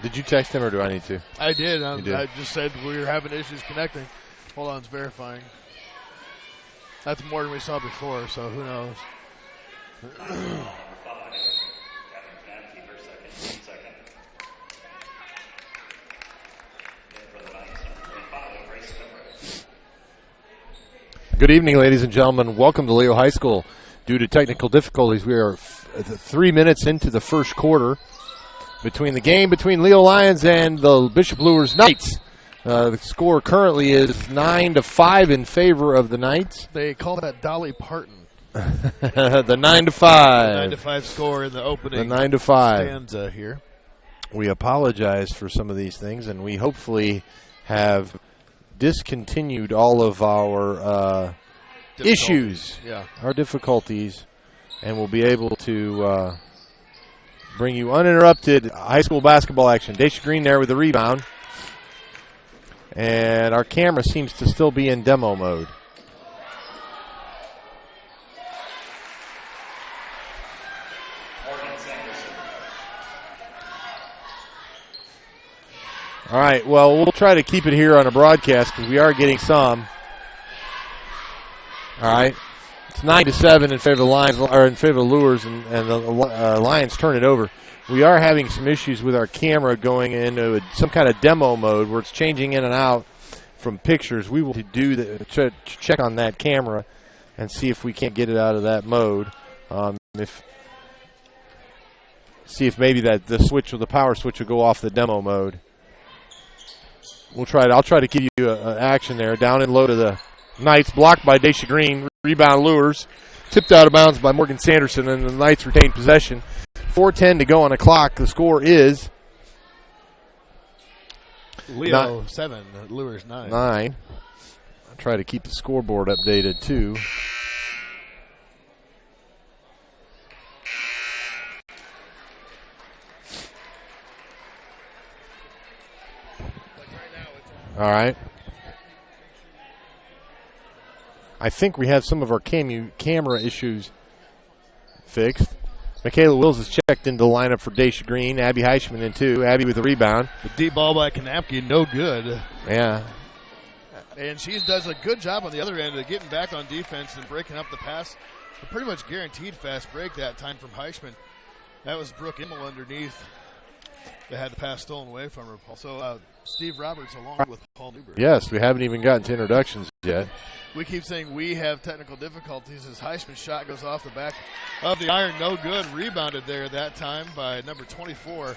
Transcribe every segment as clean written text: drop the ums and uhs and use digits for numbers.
Did you text him or do I need to? I did. Did. I just said we were having issues connecting. Hold on, it's verifying. That's more than we saw before, so who knows? Good evening, ladies and gentlemen. Welcome to Leo High School. Due to technical difficulties, we are 3 minutes into the first quarter between the game between Leo Lions and the Bishop Luers Knights. The score currently is 9-5 in favor of the Knights. They call that Dolly Parton. The 9-5. 9-5 score in the opening. The 9-5 stanza here. We apologize for some of these things, and we hopefully have discontinued all of our issues, our difficulties, and we'll be able to bring you uninterrupted high school basketball action. Daisha Green there with the rebound. And our camera seems to still be in demo mode. All right, well, we'll try to keep it here on a broadcast because we are getting some. All right. It's 9-7 in favor of the Lions, or in favor of the Luers, and the Lions turn it over. We are having some issues with our camera going into some kind of demo mode where it's changing in and out from pictures. We will check on that camera and see if we can't get it out of that mode. See if maybe that the switch or the power switch will go off the demo mode. We'll try it. I'll try to give you an action there. Down and low to the Knights, blocked by Daisha Green. Rebound Luers, tipped out of bounds by Morgan Sanderson, and the Knights retain possession. 4:10 to go on the clock. The score is Leo 7, Luers 9. I'll try to keep the scoreboard updated too. All right. I think we have some of our camera issues fixed. Michaela Wills has checked into the lineup for Daisha Green. Abby Heischman in two. Abby with the rebound. The deep ball by Kanapke, no good. Yeah. And she does a good job on the other end of getting back on defense and breaking up the pass. A pretty much guaranteed fast break that time from Heischman. That was Brooke Immel underneath that had the pass stolen away from her. So Steve Roberts along with Paul Newberg. Yes, we haven't even gotten to introductions yet. We keep saying we have technical difficulties as Heischman's shot goes off the back of the iron. No good. Rebounded there that time by number 24.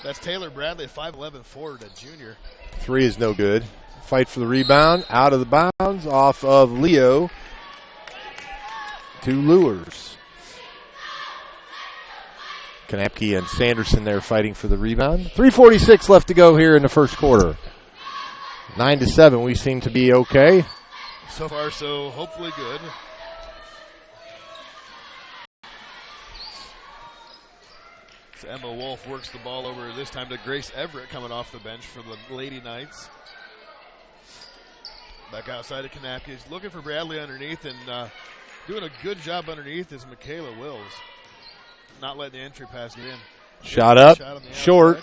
That's Taylor Bradley, 5'11" forward, a junior. Three is no good. Fight for the rebound. Out of the bounds. Off of Leo to Luers. Kanapke and Sanderson there fighting for the rebound. 3:46 left to go here in the first quarter. 9-7. We seem to be okay. So far, so hopefully good. So Emma Wolf works the ball over this time to Grace Everett coming off the bench for the Lady Knights. Back outside of Kanapke. He's looking for Bradley underneath, and doing a good job underneath is Michaela Wills. Not letting the entry pass get in. Shot up, short.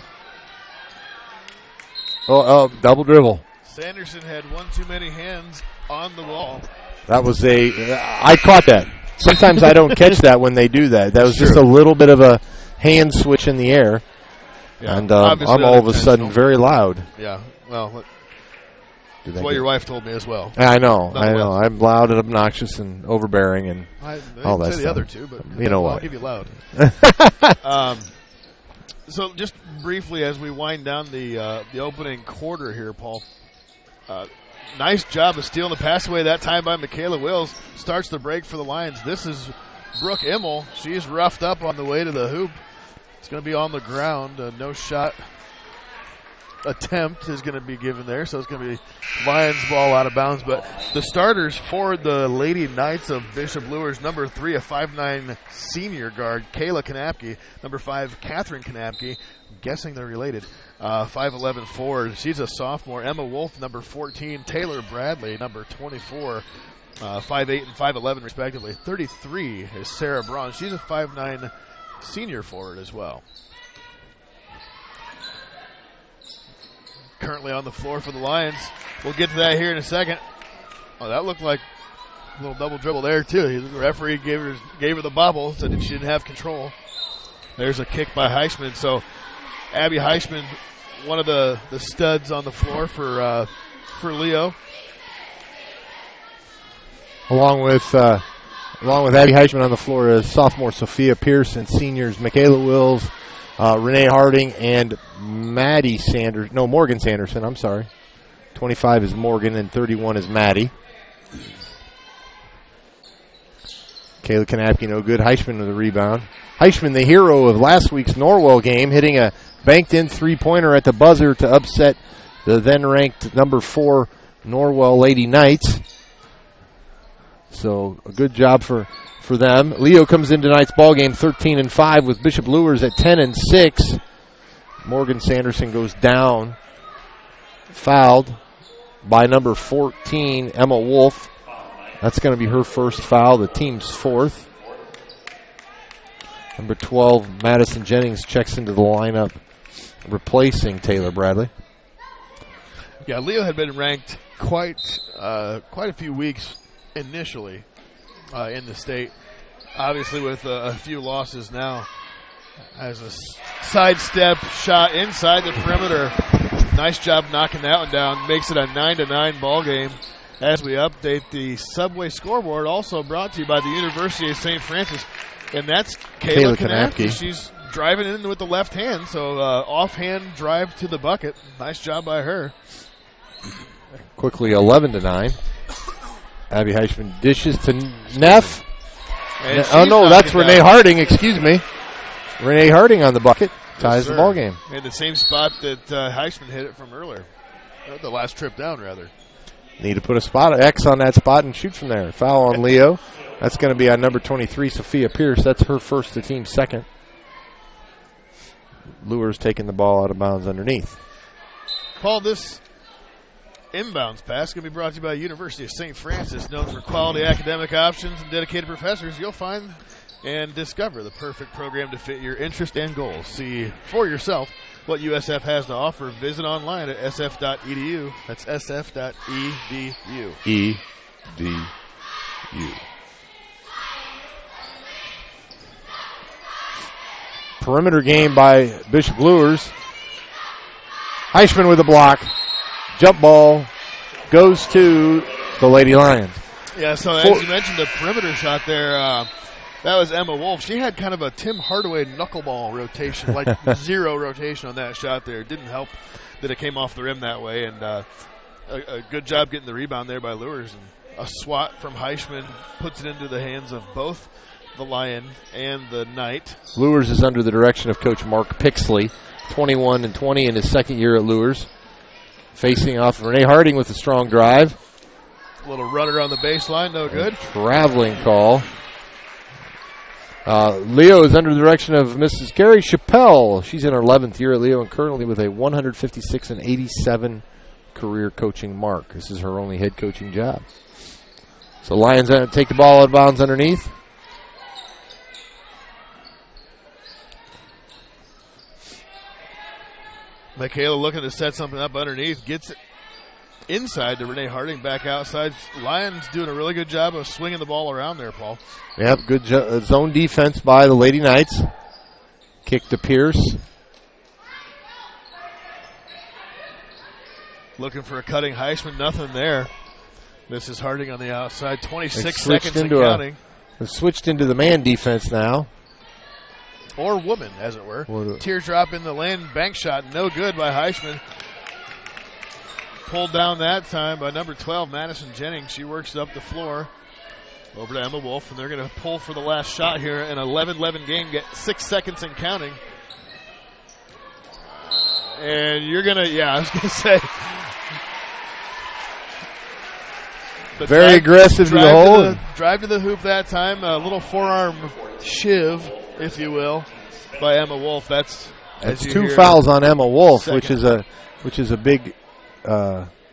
Oh, double dribble. Sanderson had one too many hands on the wall. That was I caught that. Sometimes I don't catch that when they do that. That was just a little bit of a hand switch in the air. Yeah, and I'm all of a sudden very loud. Yeah, well, that's what your wife told me as well. I know. I'm loud and obnoxious and overbearing and all that stuff. The other two, but you know what? I'll give you loud. So just briefly as we wind down the opening quarter here, Paul. Nice job of stealing the pass away that time by Michaela Wills. Starts the break for the Lions. This is Brooke Immel. She's roughed up on the way to the hoop. It's going to be on the ground. No shot attempt is going to be given there, so it's going to be Lions ball out of bounds. But the starters for the Lady Knights of Bishop Luers, number 3, a 5'9" senior guard, Kayla Kanapke. Number 5, Catherine Kanapke. I'm guessing they're related. 5'11" forward. She's a sophomore. Emma Wolf, number 14. Taylor Bradley, number 24. 5'8" and 5'11" respectively. 33 is Sarah Braun. She's a 5'9" senior forward as well. currently on the floor for the Lions. We'll get to that here in a second. Oh, that looked like a little double dribble there, too. The referee gave her the bobble, said that she didn't have control. There's a kick by Heisman. So Abby Heisman, one of the studs on the floor for Leo. Along with Abby Heisman on the floor is sophomore Sophia Pierce and seniors Michaela Wills, Renee Harding, and Morgan Sanderson. I'm sorry. 25 is Morgan and 31 is Maddie. Kayla Kanapke no good. Heisman with a rebound. Heisman, the hero of last week's Norwell game, hitting a banked-in three-pointer at the buzzer to upset the then-ranked number 4 Norwell Lady Knights. So a good job for them. Leo comes in tonight's ballgame 13-5 with Bishop Luers at 10-6. Morgan Sanderson goes down, fouled by number 14, Emma Wolf. That's going to be her first foul, the team's fourth. Number 12, Madison Jennings checks into the lineup, replacing Taylor Bradley. Yeah, Leo had been ranked quite a few weeks initially in the state. Obviously, with a few losses now, as a sidestep shot inside the perimeter. Nice job knocking that one down. Makes it a 9-9 ball game. As we update the Subway scoreboard, also brought to you by the University of St. Francis, and that's Kayla Kanapke. She's driving in with the left hand, so offhand drive to the bucket. Nice job by her. Quickly 11-9. Abby Heisman dishes to Neff. Oh no, that's Renee Harding. Excuse me. Renee Harding on the bucket ties the ball game. In the same spot that Heisman hit it from earlier, the last trip down rather. Need to put a X on that spot and shoot from there. Foul on Leo. That's going to be on number 23, Sophia Pierce. That's her first, the team's second. Luers taking the ball out of bounds underneath. Paul, this inbounds pass going to be brought to you by University of St. Francis, known for quality academic options and dedicated professors. You'll find and discover the perfect program to fit your interest and goals. See for yourself what USF has to offer. Visit online at sf.edu. That's sf.edu. EDU. Perimeter game by Bishop Luers. Heisman with a block. Jump ball goes to the Lady Lions. Yeah, so as you mentioned, the perimeter shot there, that was Emma Wolf. She had kind of a Tim Hardaway knuckleball rotation, like zero rotation on that shot there. It didn't help that it came off the rim that way, and a good job getting the rebound there by Luers. And a swat from Heisman puts it into the hands of both the Lion and the Knight. Luers is under the direction of Coach Mark Pixley, 21-20 in his second year at Luers. Facing off Renee Harding with a strong drive. A little runner on the baseline, no good. Traveling call. Leo is under the direction of Mrs. Carrie Chappelle. She's in her 11th year at Leo and currently with a 156-87 career coaching mark. This is her only head coaching job. So Lions take the ball out of bounds underneath. Michaela looking to set something up underneath. Gets it inside to Renee Harding, back outside. Lions doing a really good job of swinging the ball around there, Paul. Yep, good zone defense by the Lady Knights. Kick to Pierce. Looking for a cutting Heisman, nothing there. Misses Harding on the outside. 26 seconds and counting. They've switched into the man defense now. Or woman, as it were. Teardrop in the lane, bank shot, no good by Heisman. Pulled down that time by number 12, Madison Jennings. She works up the floor over to Emma Wolf, and they're going to pull for the last shot here. An 11-11 game, get 6 seconds and counting. And you're going to, I was going to say. Very aggressive to the hole. Drive to the hoop that time. A little forearm shiv, if you will, by Emma Wolf. That's two fouls on Emma Wolf, which is a big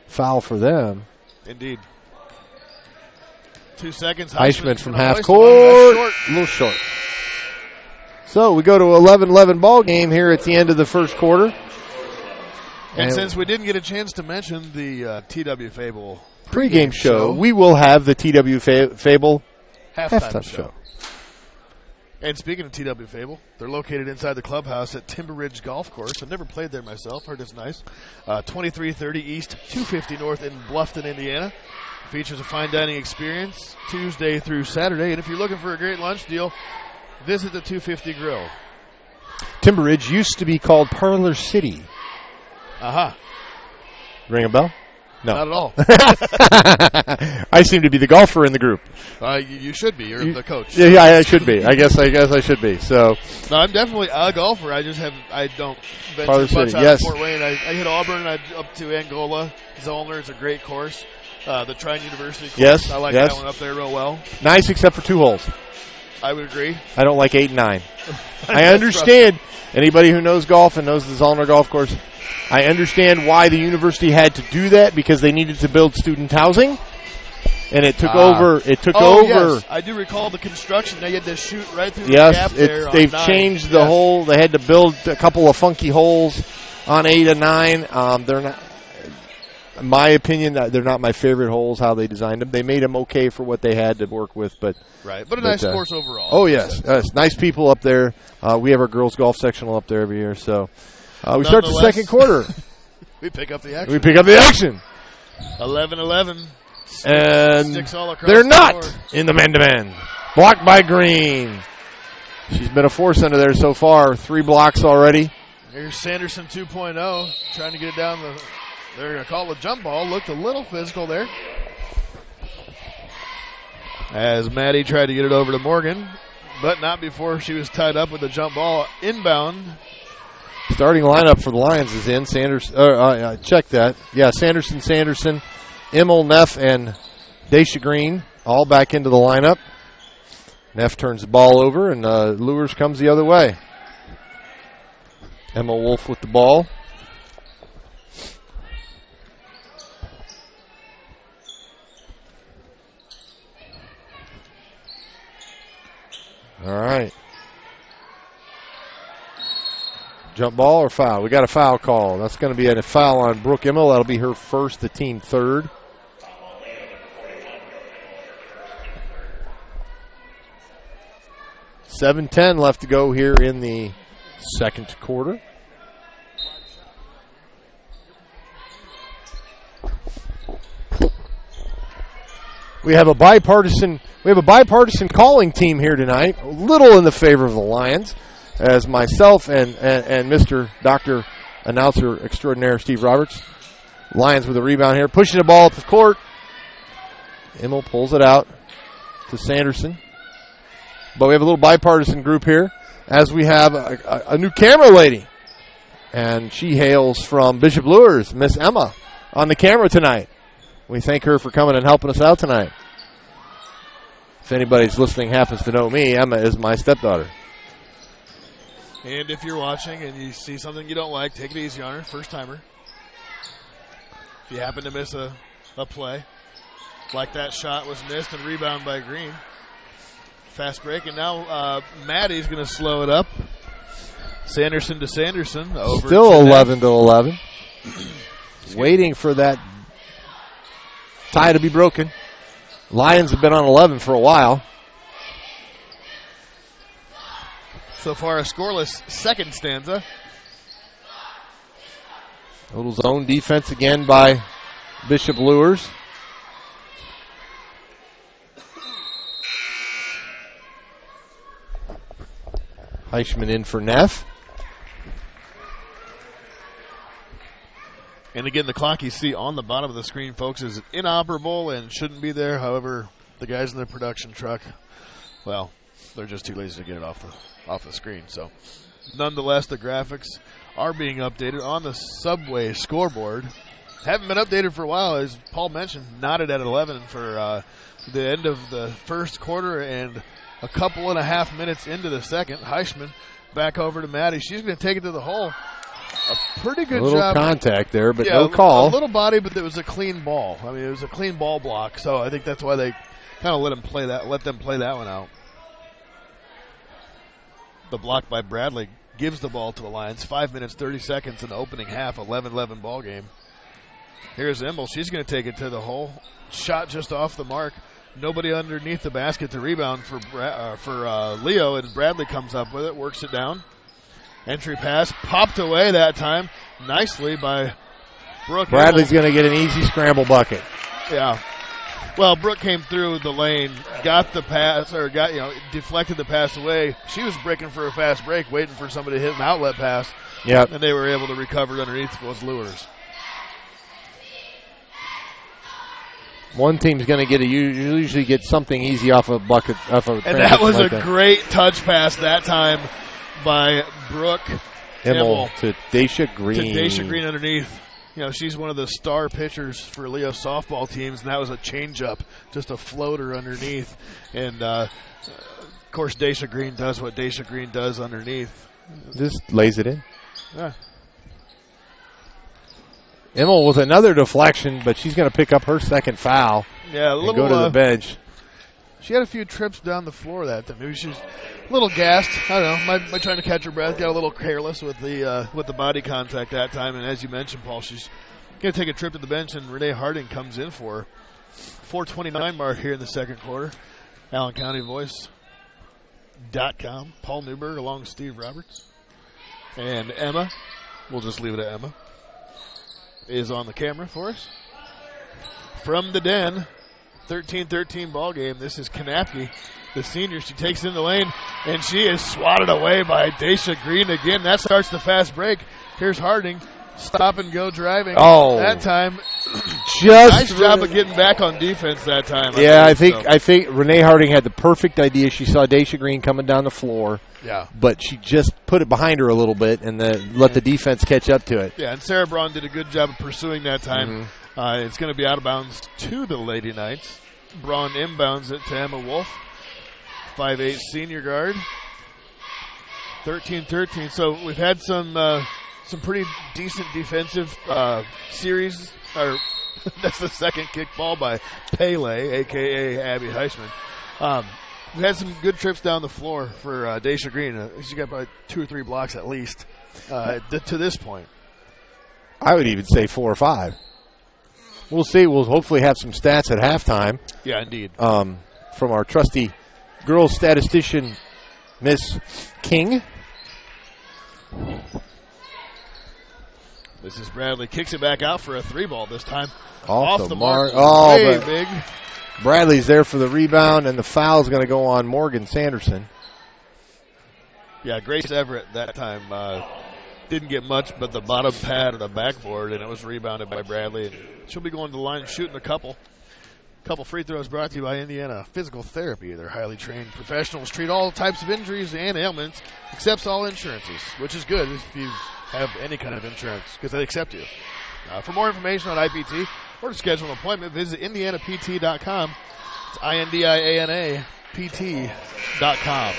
foul for them. Indeed. 2 seconds. Heisman from half court. A little short. So we go to 11-11 ball game here at the end of the first quarter. And since we didn't get a chance to mention the TW Fable pregame show, we will have the TW Fable halftime show. And speaking of TW Fable, they're located inside the clubhouse at Timber Ridge Golf Course. I've never played there myself. Heard it's nice. 2330 East, 250 North in Bluffton, Indiana. Features a fine dining experience Tuesday through Saturday. And if you're looking for a great lunch deal, visit the 250 Grill. Timber Ridge used to be called Parlor City. Aha. Ring a bell? No. Not at all. I seem to be the golfer in the group. You should be. You're the coach. Yeah, I should be. I guess I should be. So. No, I'm definitely a golfer. I don't venture Parlor much City, out yes. of Fort Wayne. I hit Auburn. Up to Angola. Zollner is a great course. The Trine University course. Yes. I like that one up there real well. Nice, except for 2 holes. I would agree. I don't like 8 and 9. I understand. Anybody who knows golf and knows the Zollner golf course, I understand why the university had to do that, because they needed to build student housing, and it took over. It took over. Yes. I do recall the construction. They had to shoot right through the Yes, gap there. they've changed the whole. They had to build a couple of funky holes on 8 and 9. They're not, in my opinion, they're not my favorite holes. How they designed them, they made them okay for what they had to work with, but right. But a nice course overall. Oh yes, nice people up there. We have our girls golf sectional up there every year, so. We start the second quarter. We pick up the action. 11-11. And Sticks all across they're the not board. in the man-to-man. Blocked by Green. She's been a force under there so far. 3 blocks already. Here's Sanderson 2.0 trying to get it down the. They're going to call the jump ball. Looked a little physical there. As Maddie tried to get it over to Morgan, but not before she was tied up with the jump ball inbound. Starting lineup for the Lions is in. Check that. Yeah, Sanderson, Immel, Neff, and Daisha Green all back into the lineup. Neff turns the ball over, and Luers comes the other way. Emma Wolf with the ball. All right. Jump ball or foul? We got a foul call. That's going to be a foul on Brooke Immel. That'll be her first, the team third. $7:10 left to go here in the second quarter. We have a bipartisan calling team here tonight, a little in the favor of the Lions, as myself and Mr. Dr. Announcer Extraordinaire Steve Roberts. Lions with a rebound here, pushing the ball up the court. Immel pulls it out to Sanderson. But we have a little bipartisan group here, as we have a new camera lady. And she hails from Bishop Luers, Miss Emma, on the camera tonight. We thank her for coming and helping us out tonight. If anybody's listening happens to know me, Emma is my stepdaughter. And if you're watching and you see something you don't like, take it easy on her, first timer. If you happen to miss a play, like that shot was missed and rebound by Green. Fast break, and now Maddie's going to slow it up. Sanderson to Sanderson. Over still 11-11. Waiting for that tie to be broken. Lions have been on 11 for a while. So far, a scoreless second stanza. A little zone defense again by Bishop Luers. Heischman in for Neff. And again, the clock you see on the bottom of the screen, folks, is inoperable and shouldn't be there. However, the guys in the production truck, well, they're just too lazy to get it off the screen. So, nonetheless, the graphics are being updated on the Subway scoreboard. Haven't been updated for a while, as Paul mentioned. Knotted at 11 for the end of the first quarter and a couple and a half minutes into the second. Heischman back over to Maddie. She's going to take it to the hole. A pretty good job. A little contact there, but no A call. little body, but it was a clean ball. I mean, it was a clean ball block, so I think that's why they kind of let them play that one out. The block by Bradley gives the ball to the Lions. 5 minutes, 30 seconds in the opening half, 11-11 ball game. Here's Immel. She's going to take it to the hole. Shot just off the mark. Nobody underneath the basket to rebound for Leo, and Bradley comes up with it, works it down. Entry pass popped away that time nicely by Brooke. Bradley's going to get an easy scramble bucket. Yeah. Well, Brooke came through the lane, got the pass, or deflected the pass away. She was breaking for a fast break, waiting for somebody to hit an outlet pass. Yep. And they were able to recover it underneath those Luers. One team's going to get usually get something easy off a bucket, and that was a great touch pass that time by Brooke Immel to Daisha Green. To Daisha Green underneath. She's one of the star pitchers for Leo softball teams, and that was a changeup, just a floater underneath. And, of course, Daisha Green does what Daisha Green does underneath. Just lays it in. Yeah. Immel with another deflection, but she's going to pick up her second foul. Yeah, and go to the bench. She had a few trips down the floor that time. Maybe she was a little gassed. I don't know. Might trying to catch her breath. Got a little careless with the body contact that time. And as you mentioned, Paul, she's going to take a trip to the bench, and Renee Harding comes in for her. 4:29 mark here in the second quarter. Allen County Voice.com. Paul Newberg along with Steve Roberts. And Emma. We'll just leave it at Emma. Is on the camera for us. From the Den, 13-13 ball game. This is Kanapke, the senior. She takes in the lane, and she is swatted away by Daisha Green again. That starts the fast break. Here's Harding. Stop and go driving. Oh, that time, nice job of getting back on defense that time. I think Renee Harding had the perfect idea. She saw Daisha Green coming down the floor. Yeah, but she just put it behind her a little bit and let the defense catch up to it. Yeah, and Sarah Braun did a good job of pursuing that time. Mm-hmm. It's going to be out of bounds to the Lady Knights. Braun inbounds it to Emma Wolf, 5'8" senior guard. 13-13. So we've had some pretty decent defensive series. Or that's the second kick ball by Pele, a.k.a. Abby Heisman. We've had some good trips down the floor for Daisha Green. She got about 2 or 3 blocks at least to this point. I would even say 4 or 5. We'll see. We'll hopefully have some stats at halftime. Yeah, indeed. From our trusty girls statistician, Miss King. This is Bradley. Kicks it back out for a 3-ball this time. Off the mark. Way big. Bradley's there for the rebound, and the foul is going to go on Morgan Sanderson. Yeah, Grace Everett that time didn't get much but the bottom pad of the backboard, and it was rebounded by Bradley. And she'll be going to the line shooting a couple. Couple free throws brought to you by Indiana Physical Therapy. Their highly trained professionals treat all types of injuries and ailments, accepts all insurances, which is good if you have any kind of insurance because they accept you. For more information on IPT or to schedule an appointment, visit IndianaPT.com. It's INDIANAPT.com.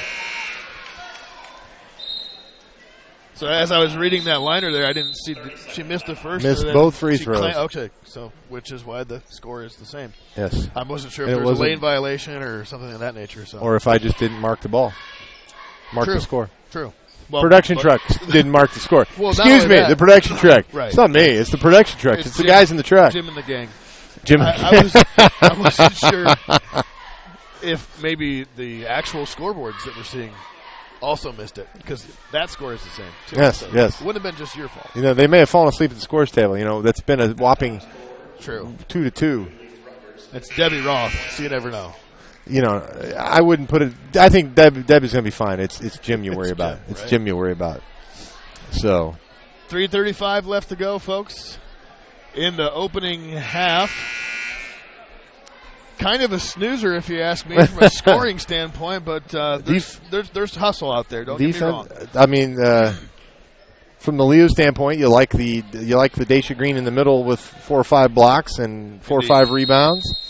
So as I was reading that liner there, I didn't see she missed the first. Missed both free throws. Okay, so which is why the score is the same. Yes. I wasn't sure if there was a lane violation or something of that nature. So. Or if I just didn't mark the ball. Mark the score. True. Well, production truck didn't mark the score. Well, excuse me, the production truck. Right. It's not me. It's the production truck. It's the guys in the truck. Jim and the gang. I wasn't sure if maybe the actual scoreboards that we're seeing also missed it because that score is the same. Too. Yes, so yes. It wouldn't have been just your fault. They may have fallen asleep at the scores table. That's been a whopping 2-2. It's Debbie Roth, so you never know. I wouldn't put it. I think Debbie's going to be fine. It's Jim you worry about. It's right? Jim you worry about. So, 3:35 left to go, folks. In the opening half, kind of a snoozer, if you ask me, from a scoring standpoint. But there's hustle out there. Don't get me wrong. I mean, from the Leo standpoint, you like the Daisha Green in the middle with 4 or 5 blocks and 4 or 5 rebounds.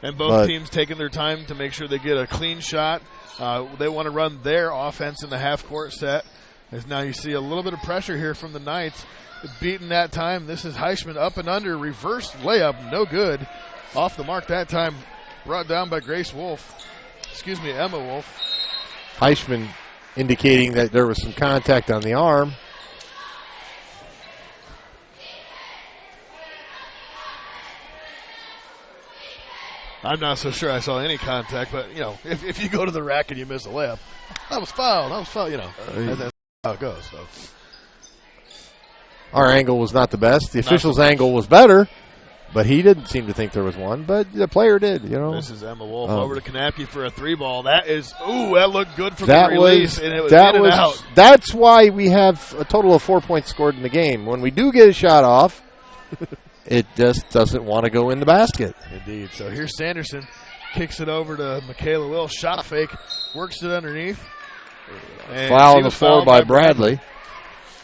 And both teams taking their time to make sure they get a clean shot. They want to run their offense in the half-court set. As now you see a little bit of pressure here from the Knights. Beaten that time. This is Heisman up and under. Reverse layup. No good. Off the mark that time. Brought down by Emma Wolf. Heisman indicating that there was some contact on the arm. I'm not so sure I saw any contact, but, if you go to the rack and you miss a layup, that was foul, that's how it goes. So. Our angle was not the best. The official's angle was better, but he didn't seem to think there was one, but the player did, This is Emma Wolf over to Kanapke for a 3-ball. That looked good from the release, and it was in and out. That's why we have a total of 4 points scored in the game. When we do get a shot off, it just doesn't want to go in the basket. Indeed. So here's Sanderson. Kicks it over to Michaela Will. Shot fake. Works it underneath. And foul on the floor by Bradley.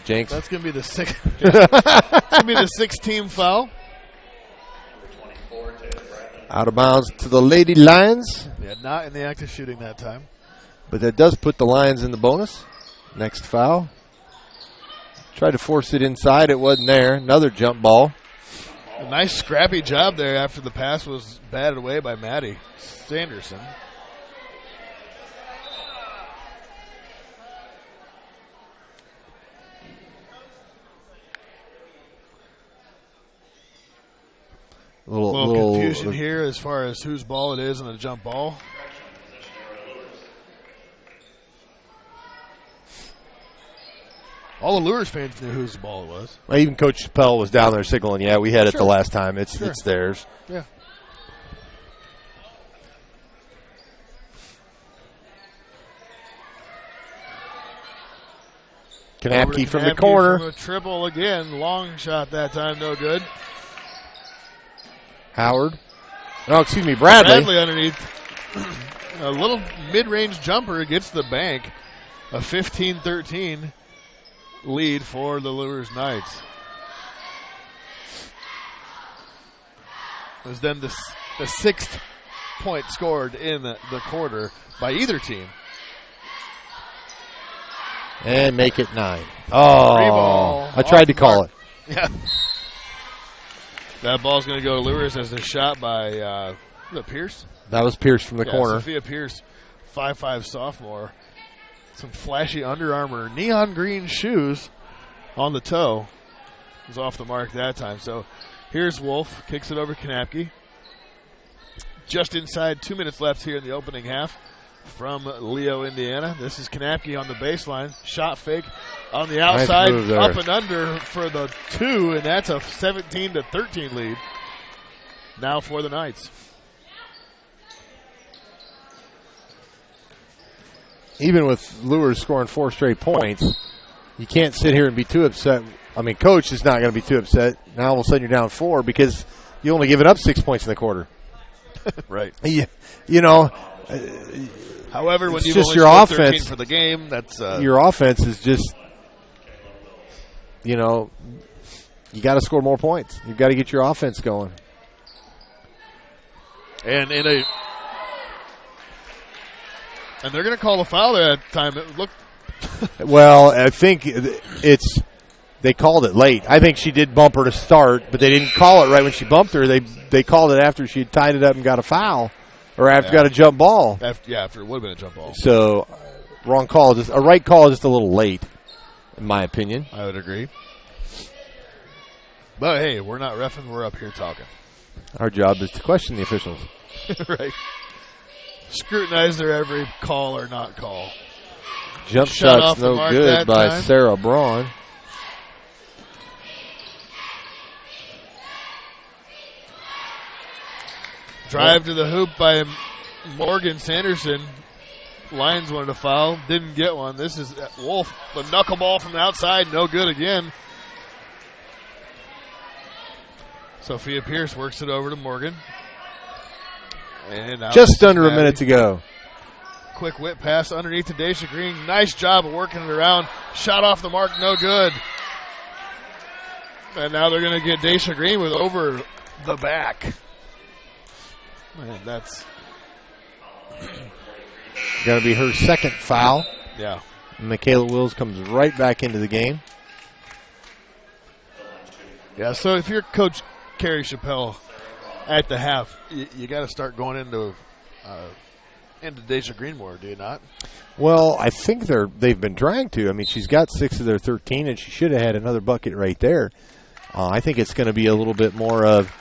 Jinx. That's going to be the sixth. Going to be the sixth team foul. Out of bounds to the Lady Lions. Yeah, not in the act of shooting that time. But that does put the Lions in the bonus. Next foul. Tried to force it inside. It wasn't there. Another jump ball. A nice scrappy job there after the pass was batted away by Maddie Sanderson. A little confusion here as far as whose ball it is and a jump ball. All the Luers fans knew whose ball it was. Well, even Coach Chappelle was down there signaling, yeah, we had it the last time. It's theirs. Yeah. Kanapke from the corner. From a triple again. Long shot that time, no good. Howard. No, excuse me, Bradley. Bradley underneath. A little mid-range jumper gets the bank. A 15-13 lead for the Luers Knights. It was then the sixth point scored in the quarter by either team. And make it 9. Oh, I tried to call it. Yeah. That ball's going to go to Luers as a shot by was it Pierce? That was Pierce from the corner. Sophia Pierce, 5'5" sophomore. Some flashy Under Armour neon green shoes on the toe. Was off the mark that time. So here's Wolf. Kicks it over Kanapke. Just inside 2 minutes left here in the opening half from Leo, Indiana. This is Kanapke on the baseline. Shot fake on the outside. Nice up and under for the 2, and that's a 17-13 lead. Now for the Knights. Even with Luers scoring 4 straight points, you can't sit here and be too upset. I mean, Coach is not going to be too upset. Now all of a sudden you're down 4 because you only give it up 6 points in the quarter. Right. You know. However, when you've only your scored offense 13 for the game, that's your offense is just, you got to score more points. You've got to get your offense going. And they're going to call a foul there at the time. It looked. Well, I think they called it late. I think she did bump her to start, but they didn't call it right when she bumped her. They called it after she had tied it up and got a foul, or after got a jump ball. After it would have been a jump ball. So, wrong call. Just a right call, just a little late, in my opinion. I would agree. But hey, we're not reffing. We're up here talking. Our job is to question the officials. Right. Scrutinize their every call or not call. Jump shot's no good by Sarah Braun. Drive to the hoop by Morgan Sanderson. Lions wanted a foul. Didn't get one. This is Wolf. The knuckleball from the outside. No good again. Sophia Pierce works it over to Morgan. And just under a minute to go. Quick whip pass underneath to Daisha Green. Nice job of working it around. Shot off the mark. No good. And now they're going to get Daisha Green with over the back. Man, that's going to be her second foul. Yeah. Michaela Wills comes right back into the game. Yeah, so if you're Coach Carrie Chappelle at the half, you got to start going into into Deja Greenmore, do you not? Well, I think they've been trying to. I mean, she's got 6 of their 13, and she should have had another bucket right there. I think it's going to be a little bit more of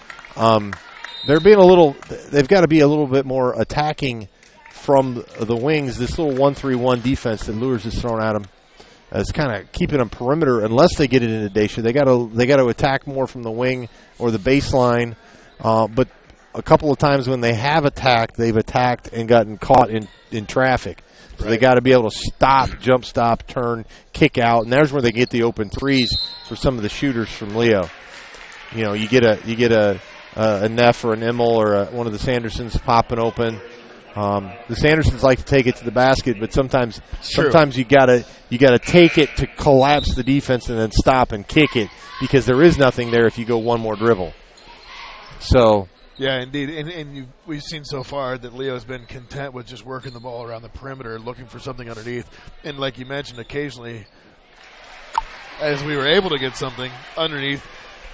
they've got to be a little bit more attacking from the wings. This little 1-3-1 defense that Luers has thrown at them is kind of keeping them perimeter unless they get it into Dacia. They got to attack more from the wing or the baseline. But a couple of times when they have attacked, they've attacked and gotten caught in traffic. So they got to be able to stop, jump stop, turn, kick out, and there's where they get the open threes for some of the shooters from Leo. You know, you get a Neff or an Immel or one of the Sandersons popping open. The Sandersons like to take it to the basket, but sometimes you gotta take it to collapse the defense and then stop and kick it because there is nothing there if you go one more dribble. So. Yeah, indeed. And we've seen so far that Leo's been content with just working the ball around the perimeter, looking for something underneath. And like you mentioned, occasionally, as we were able to get something underneath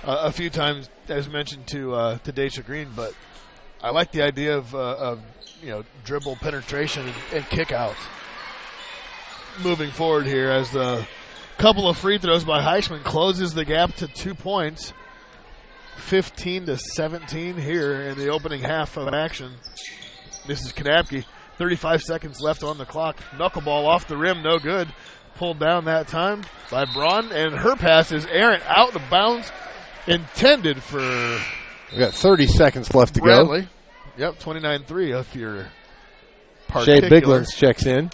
a few times, as mentioned to Dacia Green. But I like the idea of dribble penetration and kick out moving forward here as the couple of free throws by Heisman closes the gap to 2 points. 15-17 here in the opening half of action. This is Kanapke. 35 seconds left on the clock. Knuckleball off the rim, no good. Pulled down that time by Braun, and her pass is errant out of bounds, intended for. We got 30 seconds left to Bradley. go. Yep, 29-3 if you're Shea particular. Biglands checks in.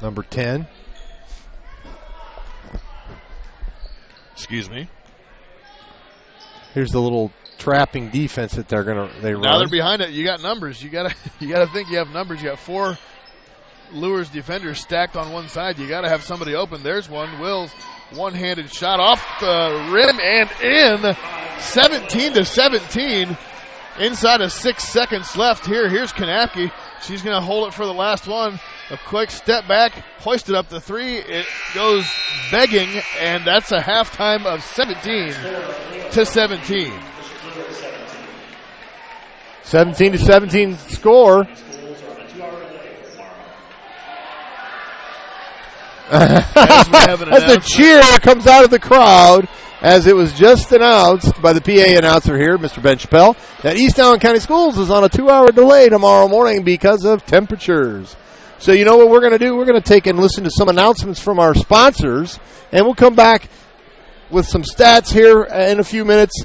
Number 10. Excuse me. Here's the little trapping defense that they run. Now they're behind it. You got numbers. You gotta think you have numbers. You got 4 Luers defenders stacked on one side. You gotta have somebody open. There's one. Wills one-handed shot off the rim and in. 17-17. Inside of 6 seconds left here. Here's Kanapke. She's gonna hold it for the last one. A quick step back, hoisted up the 3. It goes begging, and that's a halftime of 17-17. 17-17 score. As the cheer comes out of the crowd, as it was just announced by the PA announcer here, Mr. Ben Chappelle, that East Allen County Schools is on a 2-hour delay tomorrow morning because of temperatures. So you know what we're going to do? We're going to take and listen to some announcements from our sponsors, and we'll come back with some stats here in a few minutes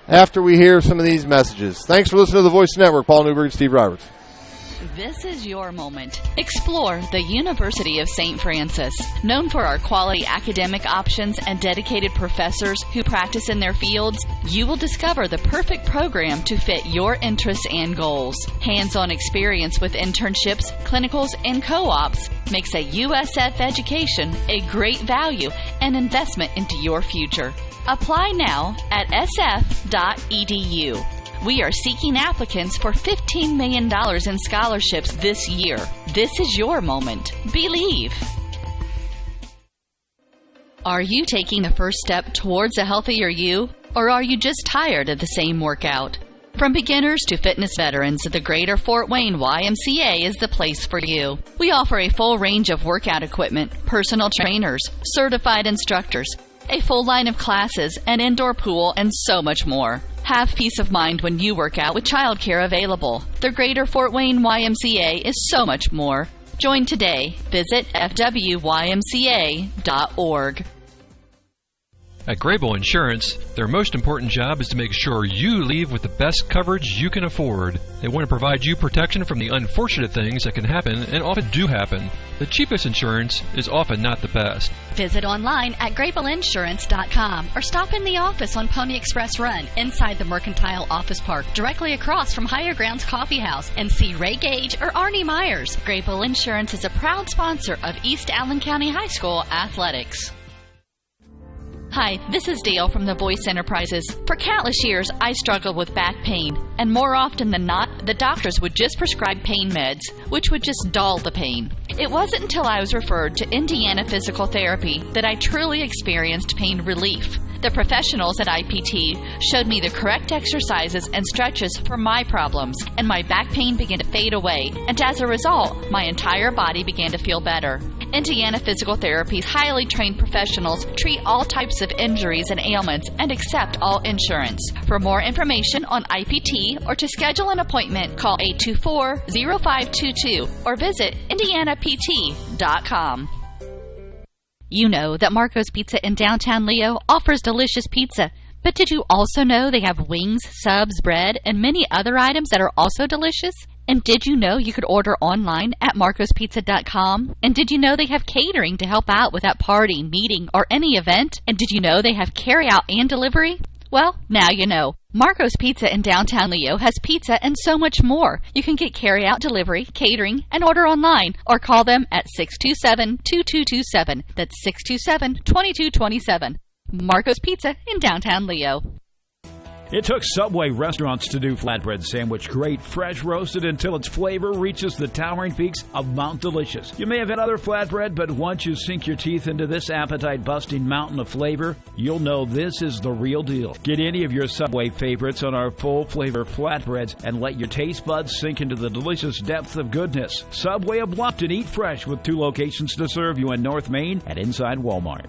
after we hear some of these messages. Thanks for listening to the Voice Network. Paul Newberg and Steve Roberts. This is your moment. Explore the University of St. Francis. Known for our quality academic options and dedicated professors who practice in their fields, you will discover the perfect program to fit your interests and goals. Hands-on experience with internships, clinicals, and co-ops makes a USF education a great value and investment into your future. Apply now at sf.edu. We are seeking applicants for $15 million in scholarships this year. This is your moment. Believe. Are you taking the first step towards a healthier you, or are you just tired of the same workout? From beginners to fitness veterans, the Greater Fort Wayne YMCA is the place for you. We offer a full range of workout equipment, personal trainers, certified instructors, a full line of classes, an indoor pool, and so much more. Have peace of mind when you work out with childcare available. The Greater Fort Wayne YMCA is so much more. Join today. Visit fwymca.org. At Grable Insurance, their most important job is to make sure you leave with the best coverage you can afford. They want to provide you protection from the unfortunate things that can happen and often do happen. The cheapest insurance is often not the best. Visit online at grableinsurance.com or stop in the office on Pony Express Run inside the Mercantile Office Park directly across from Higher Grounds Coffee House and see Ray Gage or Arnie Myers. Grable Insurance is a proud sponsor of East Allen County High School athletics. Hi, this is Dale from the Voice Enterprises. For countless years, I struggled with back pain, and more often than not, the doctors would just prescribe pain meds, which would just dull the pain. It wasn't until I was referred to Indiana Physical Therapy that I truly experienced pain relief. The professionals at IPT showed me the correct exercises and stretches for my problems, and my back pain began to fade away, and as a result, my entire body began to feel better. Indiana Physical Therapy's highly trained professionals treat all types of injuries and ailments and accept all insurance. For more information on IPT or to schedule an appointment, call 824-0522 or visit indianapt.com. You know that Marco's Pizza in downtown Leo offers delicious pizza. But did you also know they have wings, subs, bread, and many other items that are also delicious? And did you know you could order online at marcospizza.com? And did you know they have catering to help out with that party, meeting, or any event? And did you know they have carry-out and delivery? Well, now you know. Marco's Pizza in downtown Leo has pizza and so much more. You can get carry-out delivery, catering, and order online, or call them at 627-2227. That's 627-2227. Marco's Pizza in downtown Leo. It took Subway restaurants to do flatbread sandwich great, fresh roasted until its flavor reaches the towering peaks of Mount Delicious. You may have had other flatbread, but once you sink your teeth into this appetite-busting mountain of flavor, you'll know this is the real deal. Get any of your Subway favorites on our full-flavor flatbreads and let your taste buds sink into the delicious depth of goodness. Subway of Bluffton, eat fresh with 2 locations to serve you in North Main and inside Walmart.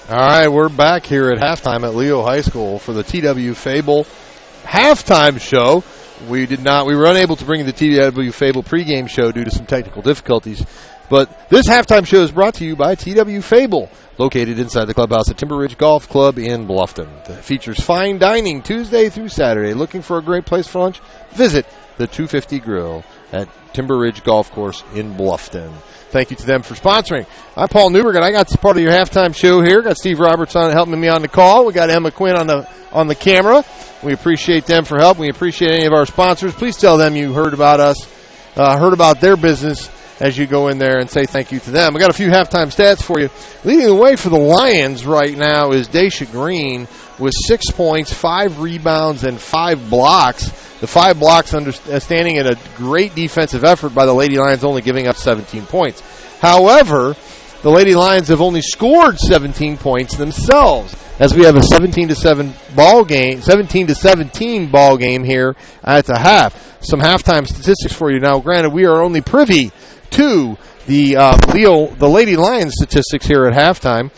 All right, we're back here at halftime at Leo High School for the TW Fable halftime show. We were unable to bring the TW Fable pregame show due to some technical difficulties. But this halftime show is brought to you by TW Fable, located inside the clubhouse at Timber Ridge Golf Club in Bluffton. It features fine dining Tuesday through Saturday. Looking for a great place for lunch? Visit the 250 Grill at Timber Ridge Golf Course in Bluffton. Thank you to them for sponsoring. I'm Paul Newberg, and I got part of your halftime show here. Got Steve Roberts on helping me on the call. We got Emma Quinn on the camera. We appreciate them for help. We appreciate any of our sponsors. Please tell them you heard about us, heard about their business as you go in there and say thank you to them. We got a few halftime stats for you. Leading the way for the Lions right now is Daisha Green with 6 points, 5 rebounds, and 5 blocks. The 5 blocks standing in a great defensive effort by the Lady Lions, only giving up 17 points. However, the Lady Lions have only scored 17 points themselves, as we have a 17-17 ball game here at the half. Some halftime statistics for you now. Granted, we are only privy to the Lady Lions statistics here at halftime.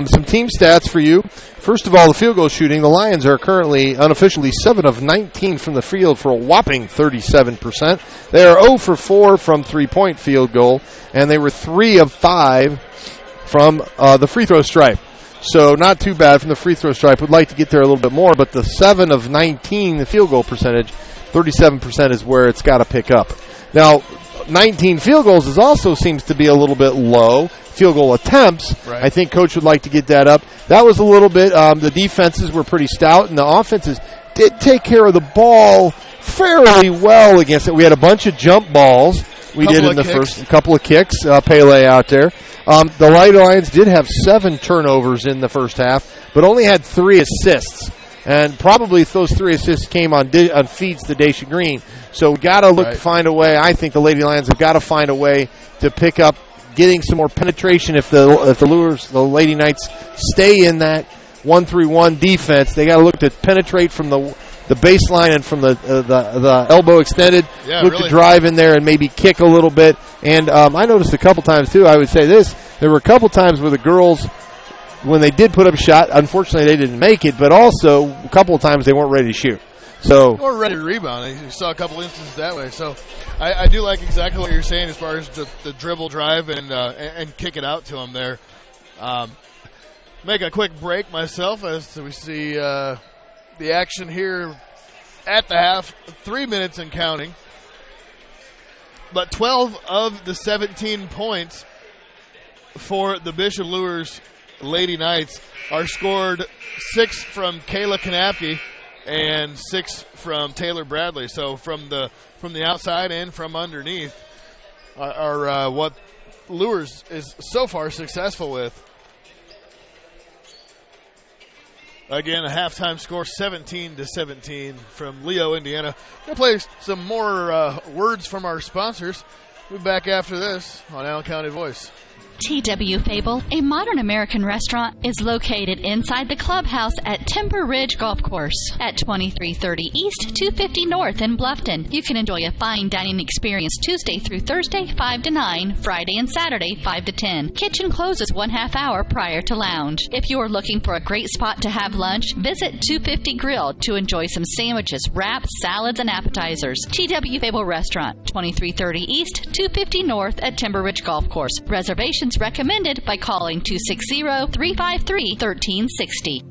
Some team stats for you. First of all, the field goal shooting. The Lions are currently unofficially 7 of 19 from the field for a whopping 37%. They are 0 for 4 from three-point field goal, and they were 3 of 5 from the free throw stripe. So not too bad from the free throw stripe. Would like to get there a little bit more, but the 7 of 19, the field goal percentage, 37% is where it's got to pick up. Now, 19 field goals also seems to be a little bit low. Field goal attempts, right. I think Coach would like to get that up. That was a little bit, the defenses were pretty stout, and the offenses did take care of the ball fairly well against it. We had a bunch of jump balls. We did in the first couple of kicks, Pele out there. The Lady Lions did have 7 turnovers in the first half, but only had 3 assists. And probably those 3 assists came on feeds to Daisha Green. So we got to look to find a way. I think the Lady Lions have got to find a way to pick up getting some more penetration. If the Luers, the Lady Knights, stay in that 1-3-1 defense, they got to look to penetrate from the baseline and from the elbow extended. Yeah, look to drive in there and maybe kick a little bit. And I noticed a couple times too. I would say this: there were a couple times where the girls, when they did put up a shot, unfortunately they didn't make it, but also a couple of times they weren't ready to shoot. So or ready to rebound. You saw a couple instances that way. So I do like exactly what you're saying as far as the dribble drive and kick it out to them there. Make a quick break myself as we see the action here at the half. 3 minutes and counting. But 12 of the 17 points for the Bishop Luers Lady Knights are scored. 6 from Kayla Kanapke and 6 from Taylor Bradley. So from the outside and from underneath are what Luers is so far successful with. Again, a halftime score 17-17 from Leo, Indiana. Going to play some more words from our sponsors. We'll be back after this on Allen County Voice. TW Fable, a modern American restaurant, is located inside the clubhouse at Timber Ridge Golf Course at 2330 East, 250 North in Bluffton. You can enjoy a fine dining experience Tuesday through Thursday, 5 to 9, Friday and Saturday, 5 to 10. Kitchen closes 1/2 hour prior to lounge. If you are looking for a great spot to have lunch, visit 250 Grill to enjoy some sandwiches, wraps, salads, and appetizers. TW Fable Restaurant, 2330 East, 250 North at Timber Ridge Golf Course. Reservations recommended by calling 260-353-1360.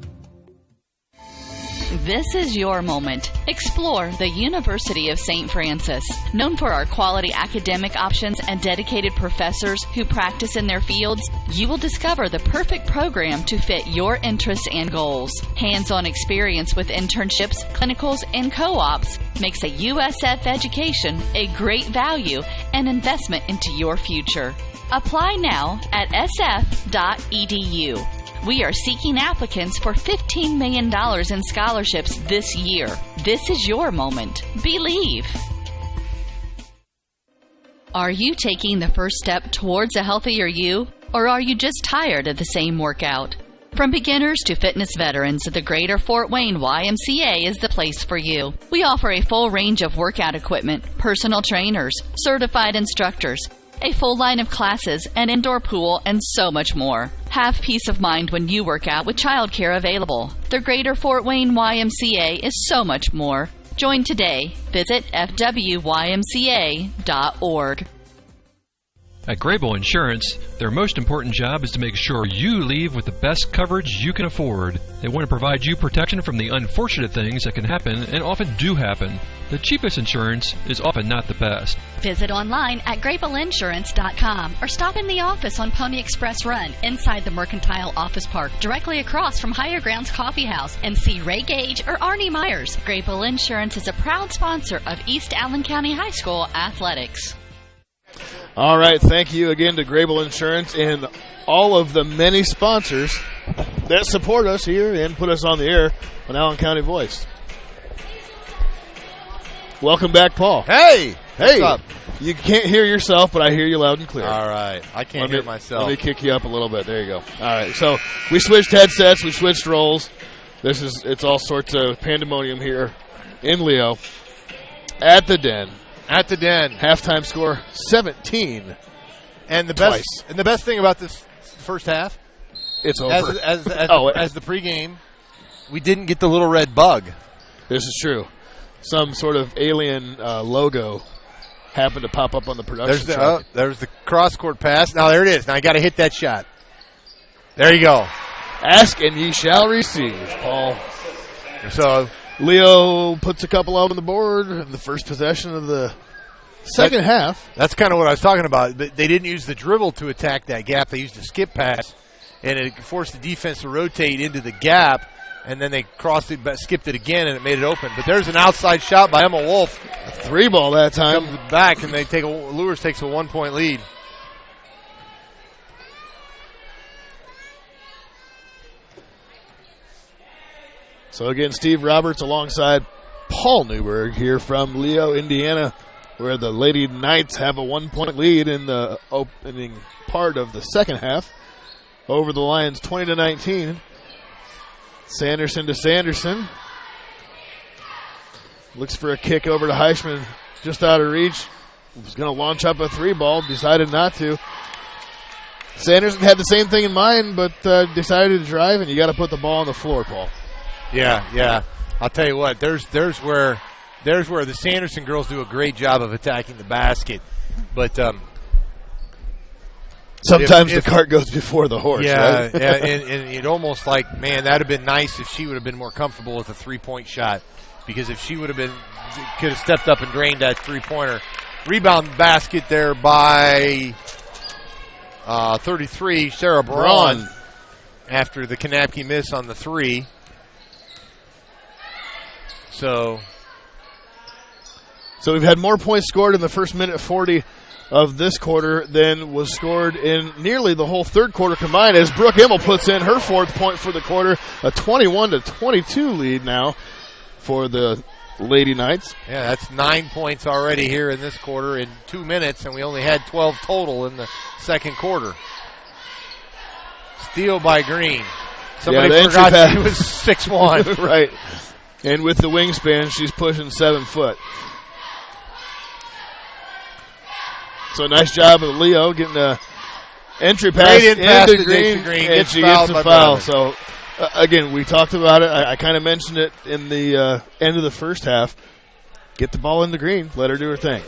This is your moment. Explore the University of St. Francis. Known for our quality academic options and dedicated professors who practice in their fields, you will discover the perfect program to fit your interests and goals. Hands-on experience with internships, clinicals, and co-ops makes a USF education a great value and investment into your future. Apply now at sf.edu. We are seeking applicants for $15 million in scholarships this year. This is your moment. Believe. Are you taking the first step towards a healthier you, or are you just tired of the same workout? From beginners to fitness veterans, the Greater Fort Wayne YMCA is the place for you. We offer a full range of workout equipment, personal trainers, certified instructors, a full line of classes, an indoor pool, and so much more. Have peace of mind when you work out with childcare available. The Greater Fort Wayne YMCA is so much more. Join today. Visit fwymca.org. At Grable Insurance, their most important job is to make sure you leave with the best coverage you can afford. They want to provide you protection from the unfortunate things that can happen and often do happen. The cheapest insurance is often not the best. Visit online at GrableInsurance.com or stop in the office on Pony Express Run inside the Mercantile Office Park, directly across from Higher Grounds Coffee House, and see Ray Gage or Arnie Myers. Grable Insurance is a proud sponsor of East Allen County High School athletics. All right, thank you again to Grable Insurance and all of the many sponsors that support us here and put us on the air on Allen County Voice. Welcome back, Paul. Hey! Hey! What's up? You can't hear yourself, but I hear you loud and clear. All right. I can't hear myself. Let me kick you up a little bit. There you go. All right, so we switched headsets. We switched roles. It's all sorts of pandemonium here in Leo at the Den. At the Den. Halftime score 17. And the best thing about this first half, it's over. As the pregame, we didn't get the little red bug. This is true. Some sort of alien logo happened to pop up on the production truck. There's the cross-court pass. Now there it is. Now I got to hit that shot. There you go. Ask and ye shall receive, Paul. So Leo puts a couple out on the board in the first possession of the second half. That's kind of what I was talking about. But they didn't use the dribble to attack that gap. They used a skip pass, and it forced the defense to rotate into the gap, and then they skipped it again, and it made it open. But there's an outside shot by Emma Wolf. A three ball that time. Comes back, and Luers takes a 1-point lead. So again, Steve Roberts alongside Paul Newberg here from Leo, Indiana, where the Lady Knights have a 1-point lead in the opening part of the second half over the Lions 20-19. Sanderson to Sanderson. Looks for a kick over to Heischman, just out of reach. Was going to launch up a three ball, decided not to. Sanderson had the same thing in mind, but decided to drive, and you got to put the ball on the floor, Paul. Yeah. I'll tell you what. There's where the Sanderson girls do a great job of attacking the basket, but sometimes the cart goes before the horse. Yeah, right? yeah, and it almost like, man, that'd have been nice if she would have been more comfortable with a 3-point shot, because if she could have stepped up and drained that 3-pointer. Rebound basket there by 33, Sarah Braun, after the Kanapke miss on the 3. So So we've had more points scored in the first minute 40 of this quarter than was scored in nearly the whole third quarter combined, as Brooke Immel puts in her 4th point for the quarter, a 21-22 lead now for the Lady Knights. Yeah, that's 9 points already here in this quarter in 2 minutes, and we only had 12 total in the second quarter. Steal by Green. Somebody forgot she was 6'1". Right. And with the wingspan, she's pushing 7 foot. So nice job of Leo getting the entry pass into Green, and she gets a foul. So, again, we talked about it. I kind of mentioned it in the end of the first half. Get the ball in the Green. Let her do her thing.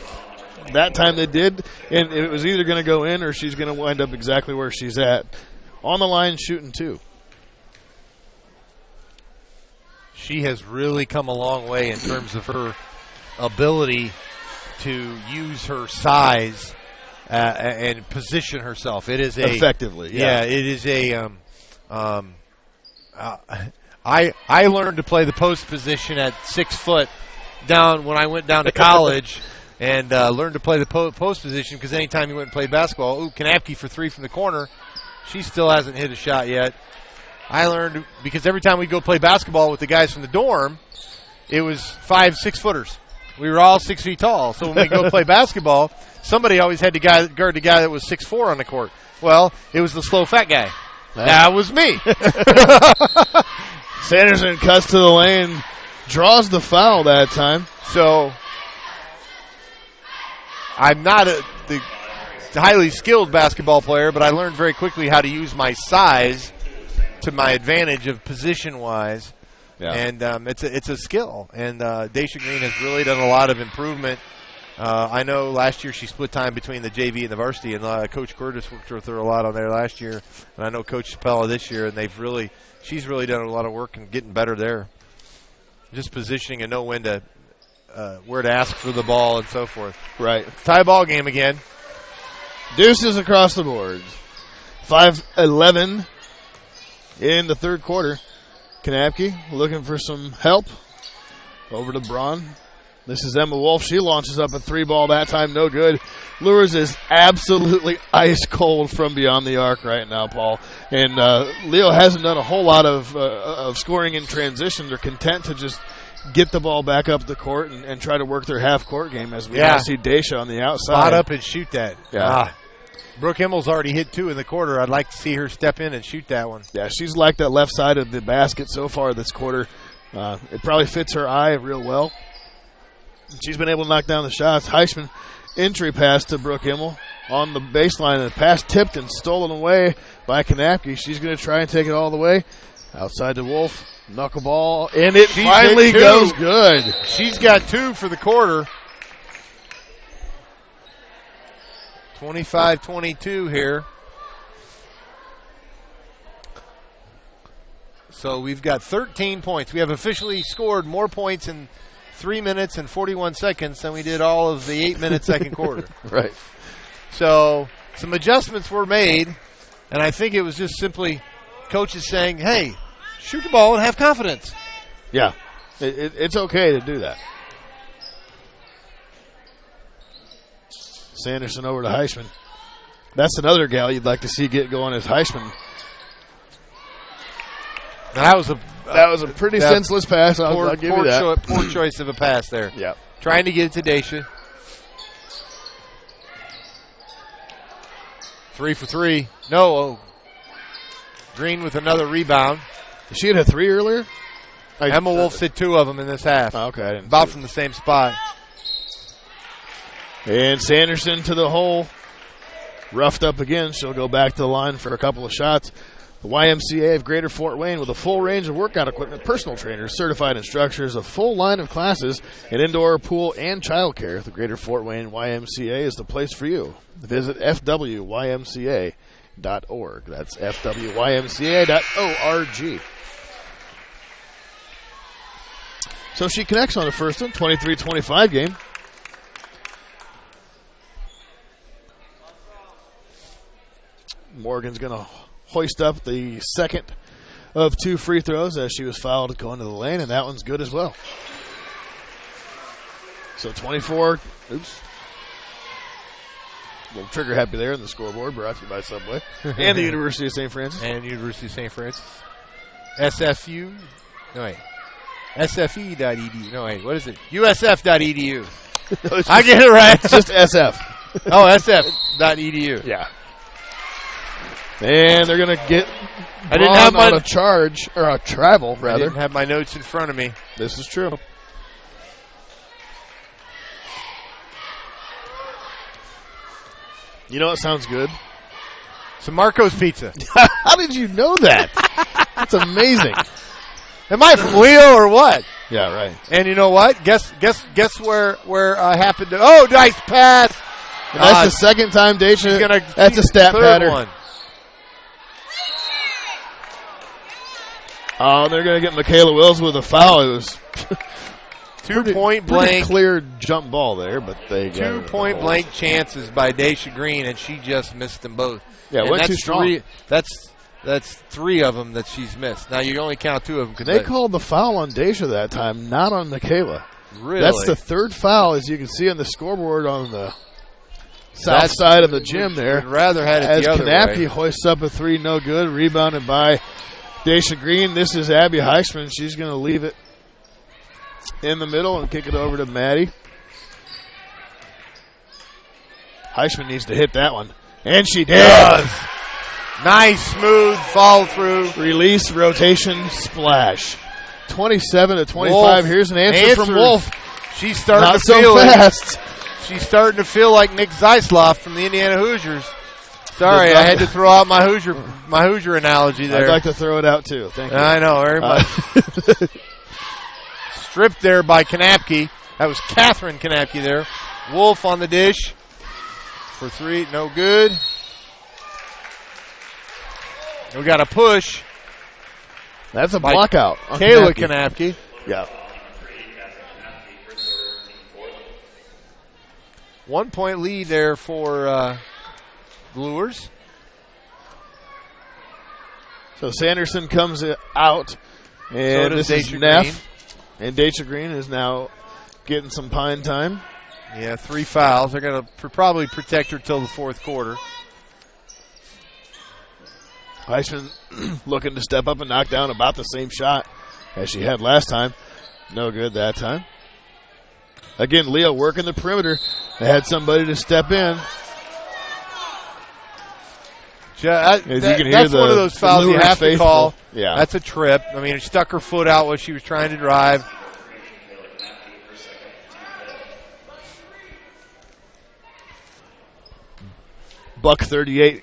That time they did, and it was either going to go in or she's going to wind up exactly where she's at. On the line, shooting 2. She has really come a long way in terms of her ability to use her size and position herself. It is effectively. Yeah, it is a. I learned to play the post position at 6 foot down when I went down to college, and learned to play the post position because anytime you went and played basketball, Kanapke for 3 from the corner. She still hasn't hit a shot yet. I learned because every time we go play basketball with the guys from the dorm, it was 5 6-footers. We were all 6 feet tall. So when we go play basketball, somebody always had to guard the guy that was 6'4" on the court. Well, it was the slow fat guy. That was me. Sanderson cuts to the lane, draws the foul that time. So I'm not the highly skilled basketball player, but I learned very quickly how to use my size to my advantage of position-wise. Yeah. And it's a skill. And Daisha Green has really done a lot of improvement. I know last year she split time between the JV and the varsity, and Coach Curtis worked with her a lot on there last year. And I know Coach Chappella this year, and she's really done a lot of work and getting better there. Just positioning and know when to where to ask for the ball and so forth. Right. Tie ball game again. Deuces across the boards. 5-11 in the third quarter. Kanapke looking for some help. Over to Braun. This is Emma Wolf. She launches up a 3-ball that time. No good. Luers is absolutely ice cold from beyond the arc right now, Paul. And Leo hasn't done a whole lot of scoring in transition. They're content to just get the ball back up the court and try to work their half-court game as we now see Daisha on the outside. Spot up and shoot that. Yeah. Brooke Himmel's already hit 2 in the quarter. I'd like to see her step in and shoot that one. Yeah, she's liked that left side of the basket so far this quarter. It probably fits her eye real well. She's been able to knock down the shots. Heisman, entry pass to Brooke Himmel on the baseline. And the pass tipped and stolen away by Kanapke. She's going to try and take it all the way. Outside to Wolf. Knuckleball. And it finally goes good. She's got 2 for the quarter. 25-22 here. So we've got 13 points. We have officially scored more points in 3 minutes and 41 seconds than we did all of the 8-minute second quarter. Right. So some adjustments were made, and I think it was just simply coaches saying, hey, shoot the ball and have confidence. Yeah, it's okay to do that. Sanderson over to Heisman. That's another gal you'd like to see get going as Heisman. That was a pretty senseless pass. I'll give you that. Poor choice of a pass there. Yeah. Trying to get it to Daisha. 3 for 3. No. Green with another rebound. She had a 3 earlier? Emma Wolf hit 2 of them in this half. Okay. About from the same spot. And Sanderson to the hole. Roughed up again. She'll go back to the line for a couple of shots. The YMCA of Greater Fort Wayne, with a full range of workout equipment, personal trainers, certified instructors, a full line of classes, an indoor pool, and childcare. The Greater Fort Wayne YMCA is the place for you. Visit FWYMCA.org. That's FWYMCA.org. So she connects on the first one, 23-25 game. Morgan's going to hoist up the second of 2 free throws as she was fouled going to the lane, and that one's good as well. So 24. Oops. A little trigger happy there in the scoreboard, brought to you by Subway and the University of St. Francis. And University of St. Francis. SFU. No, wait. SFE.edu. No, wait. What is it? USF.edu. I get it right. It's just SF. Oh, SF.edu. Yeah. And they're going to get I didn't have on a charge, or a travel, rather. I didn't have my notes in front of me. This is true. You know what sounds good? Some Marco's Pizza. How did you know that? That's amazing. Am I from Leo or what? Yeah, right. And you know what? Guess where I happened to. Oh, nice pass. And that's the second time Dacia. That's a stat third pattern. One. Oh, they're going to get Michaela Wills with a foul. It was Two-point blank. Clear jump ball there, but they got 2-point blank chances by Dacia Green, and she just missed them both. Yeah, and went too strong. That's 3 of them that she's missed. Now you only count 2 of them. They called the foul on Dacia that time, not on Michaela. Really? That's the third foul, as you can see on the scoreboard on the south side of the gym there. Would rather had it as the other Kanapke way. hoists up a 3, no good, rebounded by Dacia Green. This is Abby Heichman. She's going to leave it in the middle and kick it over to Maddie. Heichman needs to hit that one. And she does. Nice, smooth follow through. Release, rotation, splash. 27-25. Wolf. Here's an answer from Wolf. She's starting Not to so feel fast. She's starting to feel like Nick Zeisloff from the Indiana Hoosiers. Sorry, I had to throw out my Hoosier analogy there. I'd like to throw it out too. Thank you. I know, very much. Stripped there by Kanapke. That was Catherine Kanapke there. Wolf on the dish for 3, no good. We got a push. That's a block out. Kayla Kanapke. Yeah. 1-point lead there for Luers. So Sanderson comes out, and So does this is Dacia Neff. Green. And Dacia Green is now getting some pine time. Yeah, 3 fouls. They're going to probably protect her till the fourth quarter. Heisman looking to step up and knock down about the same shot as she had last time. No good that time. Again, Leo working the perimeter. They had somebody to step in. That's one of those fouls you have to call. Yeah. That's a trip. I mean, she stuck her foot out while she was trying to drive. Buck 38.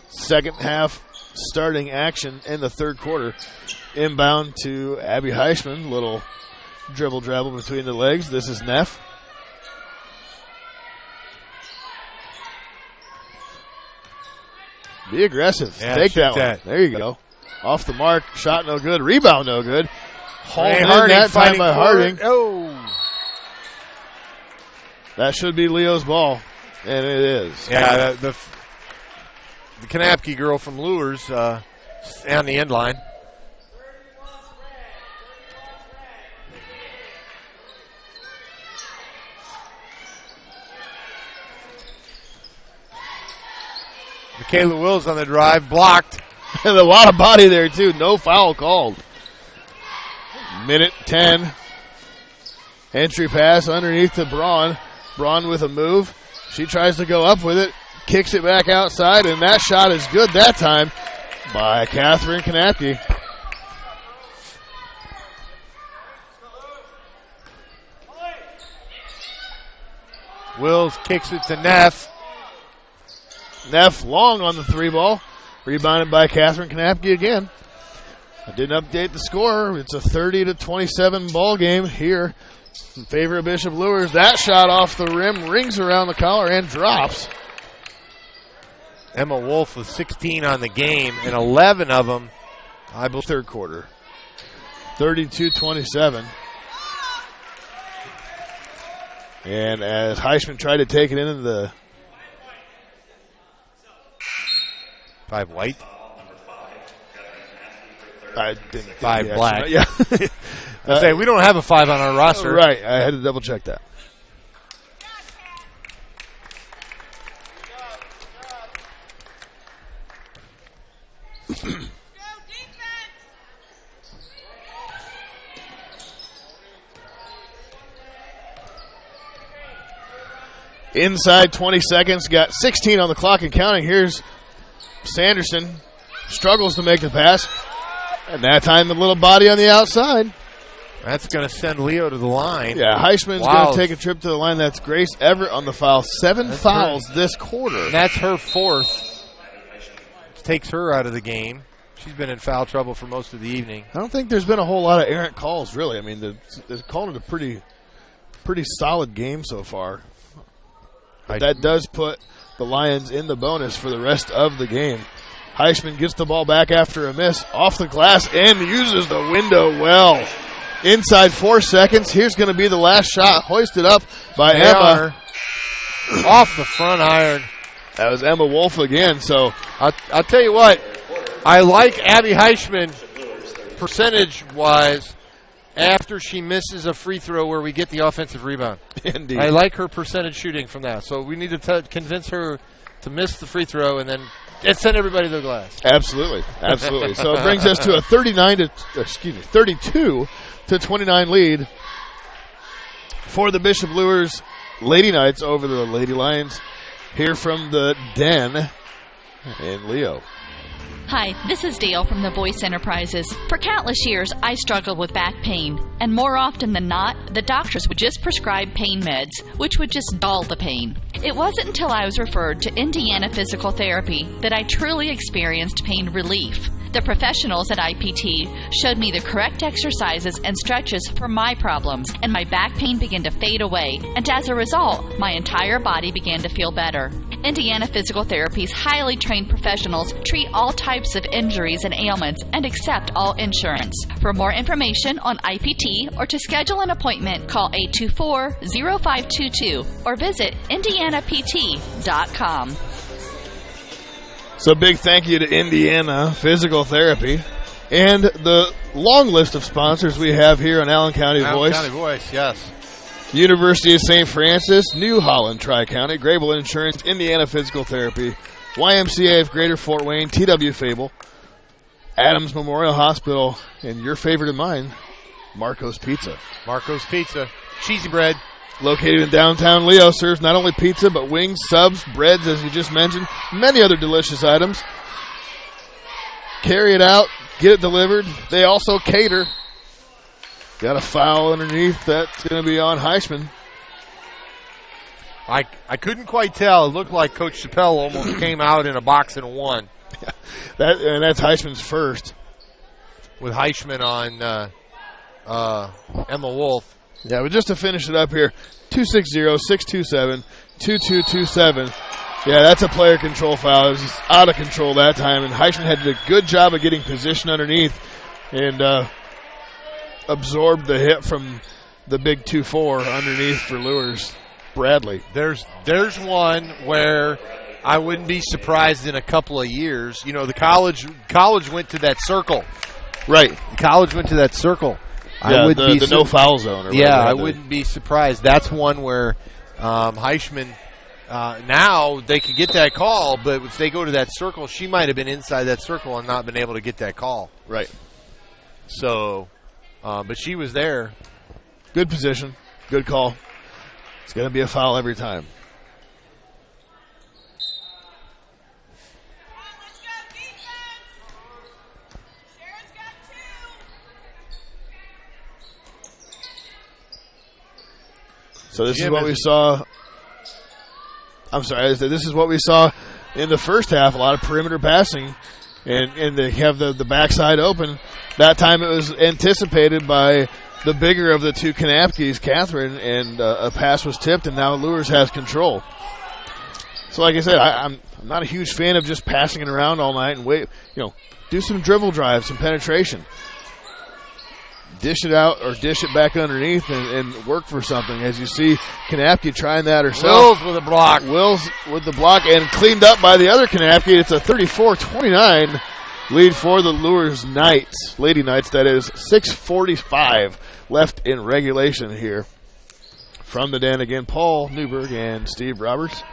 Second half starting action in the third quarter. Inbound to Abby Heichman. Little dribble between the legs. This is Neff. Be aggressive. Yeah, Take that one. that. There you go. Off the mark. Shot no good. Rebound no good. Hauled in Harding that time by Harding. Oh. That should be Leo's ball. And it is. Yeah, the Kanapke girl from Luers on the end line. Michaela Wills on the drive, blocked. And a lot of body there, too. No foul called. Minute 10. Entry pass underneath to Braun. Braun with a move. She tries to go up with it. Kicks it back outside, and that shot is good that time by Catherine Kanapke. Wills kicks it to Neff. Neff long on the 3 ball. Rebounded by Catherine Kanapke again. I didn't update the score. It's a 30-27 ball game here in favor of Bishop Luers. That shot off the rim, rings around the collar, and drops. Emma Wolf with 16 on the game, and 11 of them, I believe. Third quarter. 32-27. And as Heichman tried to take it into the 5 White. I didn't. 5 black. Yeah. I say we don't have a 5 on our roster. Right. I had to double check that. Inside 20 seconds, got 16 on the clock and counting. Here's Sanderson. Struggles to make the pass. And that time, the little body on the outside. That's going to send Leo to the line. Yeah, Heisman's going to take a trip to the line. That's Grace Everett on the foul. 7 fouls this quarter. And that's her 4th. Takes her out of the game. She's been in foul trouble for most of the evening. I don't think there's been a whole lot of errant calls, really. I mean, they're calling it a pretty solid game so far. But that does put the Lions in the bonus for the rest of the game. Heisman gets the ball back after a miss off the glass and uses the window well. Inside 4 seconds. Here's going to be the last shot hoisted up by Emma. Off the front iron. That was Emma Wolf again. So I'll tell you what. I like Abby Heisman percentage-wise after she misses a free throw where we get the offensive rebound. Indeed. I like her percentage shooting from that. So we need to convince her to miss the free throw and then send everybody to the glass. Absolutely. So it brings us to a 32 to 29 lead for the Bishop Luers Lady Knights over the Lady Lions. Here from the Den and Leo. Hi, this is Dale from the Voice Enterprises. For countless years, I struggled with back pain, and more often than not, the doctors would just prescribe pain meds, which would just dull the pain. It wasn't until I was referred to Indiana Physical Therapy that I truly experienced pain relief. The professionals at IPT showed me the correct exercises and stretches for my problems, and my back pain began to fade away, and as a result, my entire body began to feel better. Indiana Physical Therapy's highly trained professionals treat all types of injuries and ailments and accept all insurance. For more information on IPT or to schedule an appointment, call 824-0522 or visit indianapt.com. So big thank you to Indiana Physical Therapy and the long list of sponsors we have here on Allen County Voice. Allen County Voice, yes. University of St. Francis, New Holland Tri-County, Grable Insurance, Indiana Physical Therapy, YMCA of Greater Fort Wayne, TW Fable, Adams Memorial Hospital, and your favorite of mine, Marco's Pizza. Marco's Pizza. Cheesy bread. Located in downtown Leo, serves not only pizza, but wings, subs, breads, as you just mentioned, many other delicious items. Carry it out, get it delivered. They also cater. Got a foul underneath. That's going to be on Heisman. I couldn't quite tell. It looked like Coach Chappelle almost came out in a box and won. And that's Heisman's first. With Heisman on Emma Wolf. Yeah, but just to finish it up here, 260-627-2227. Yeah, that's a player control foul. It was just out of control that time, and Heisman had did a good job of getting position underneath and absorbed the hit from the big 2-4 underneath for Luers. Bradley. There's one where I wouldn't be surprised in a couple of years. You know, the college went to that circle. Right. The college went to that circle. Yeah, the no foul zone. I wouldn't be surprised. That's one where Heisman, now they could get that call, but if they go to that circle, she might have been inside that circle and not been able to get that call. Right. So, but she was there. Good position. Good call. It's going to be a foul every time. So this is what we saw. I'm sorry. This is what we saw in the first half. A lot of perimeter passing, and they have the backside open. That time it was anticipated by the bigger of the two Kanapkis, Catherine, and a pass was tipped, and now Luers has control. So like I said, I'm not a huge fan of just passing it around all night and wait. Do some dribble drives, some penetration. Dish it out or dish it back underneath and work for something. As you see, Kanapke trying that herself. Wills with a block. Wills with the block and cleaned up by the other Kanapke. It's a 34-29 lead for the Luers Knights, Lady Knights, that is. 6:45 left in regulation here. From the den again, Paul Newberg and Steve Roberts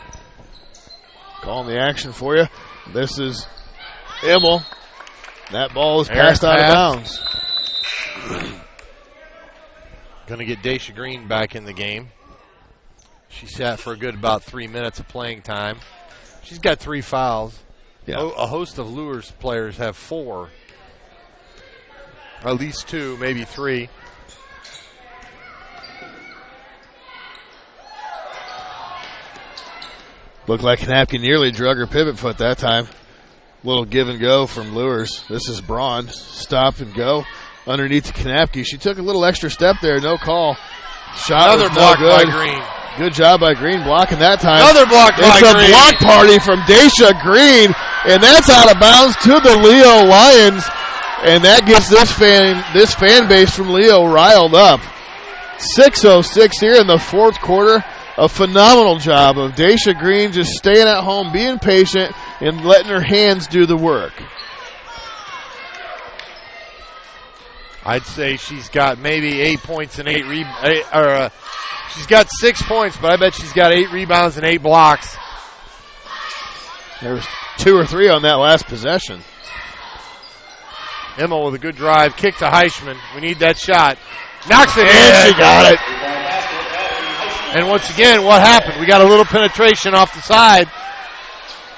calling the action for you. This is Immel. That ball is passed out of bounds. Going to get Daisha Green back in the game. She sat for a good about 3 minutes of playing time. She's got 3 fouls. Yeah. A host of Luers players have 4. At least 2, maybe 3. Looked like Kanapke nearly drug her pivot foot that time. Little give and go from Luers. This is Braun. Stop and go. Underneath to Kanapke. She took a little extra step there. No call. Shot Another was block no good. by Green. Good job by Green blocking that time. Another block by It's a Green. block party from Daisha Green, and that's out of bounds to the Leo Lions, and that gets this fan base from Leo riled up. 6:06 here in the fourth quarter. A phenomenal job of Daisha Green just staying at home, being patient, and letting her hands do the work. I'd say she's got maybe 8 points and 8 rebounds. She's got 6 points, but I bet she's got 8 rebounds and 8 blocks. There was 2 or 3 on that last possession. Emma with a good drive. Kick to Heischman. We need that shot. Knocks it And in. she got it. And once again, what happened? We got a little penetration off the side.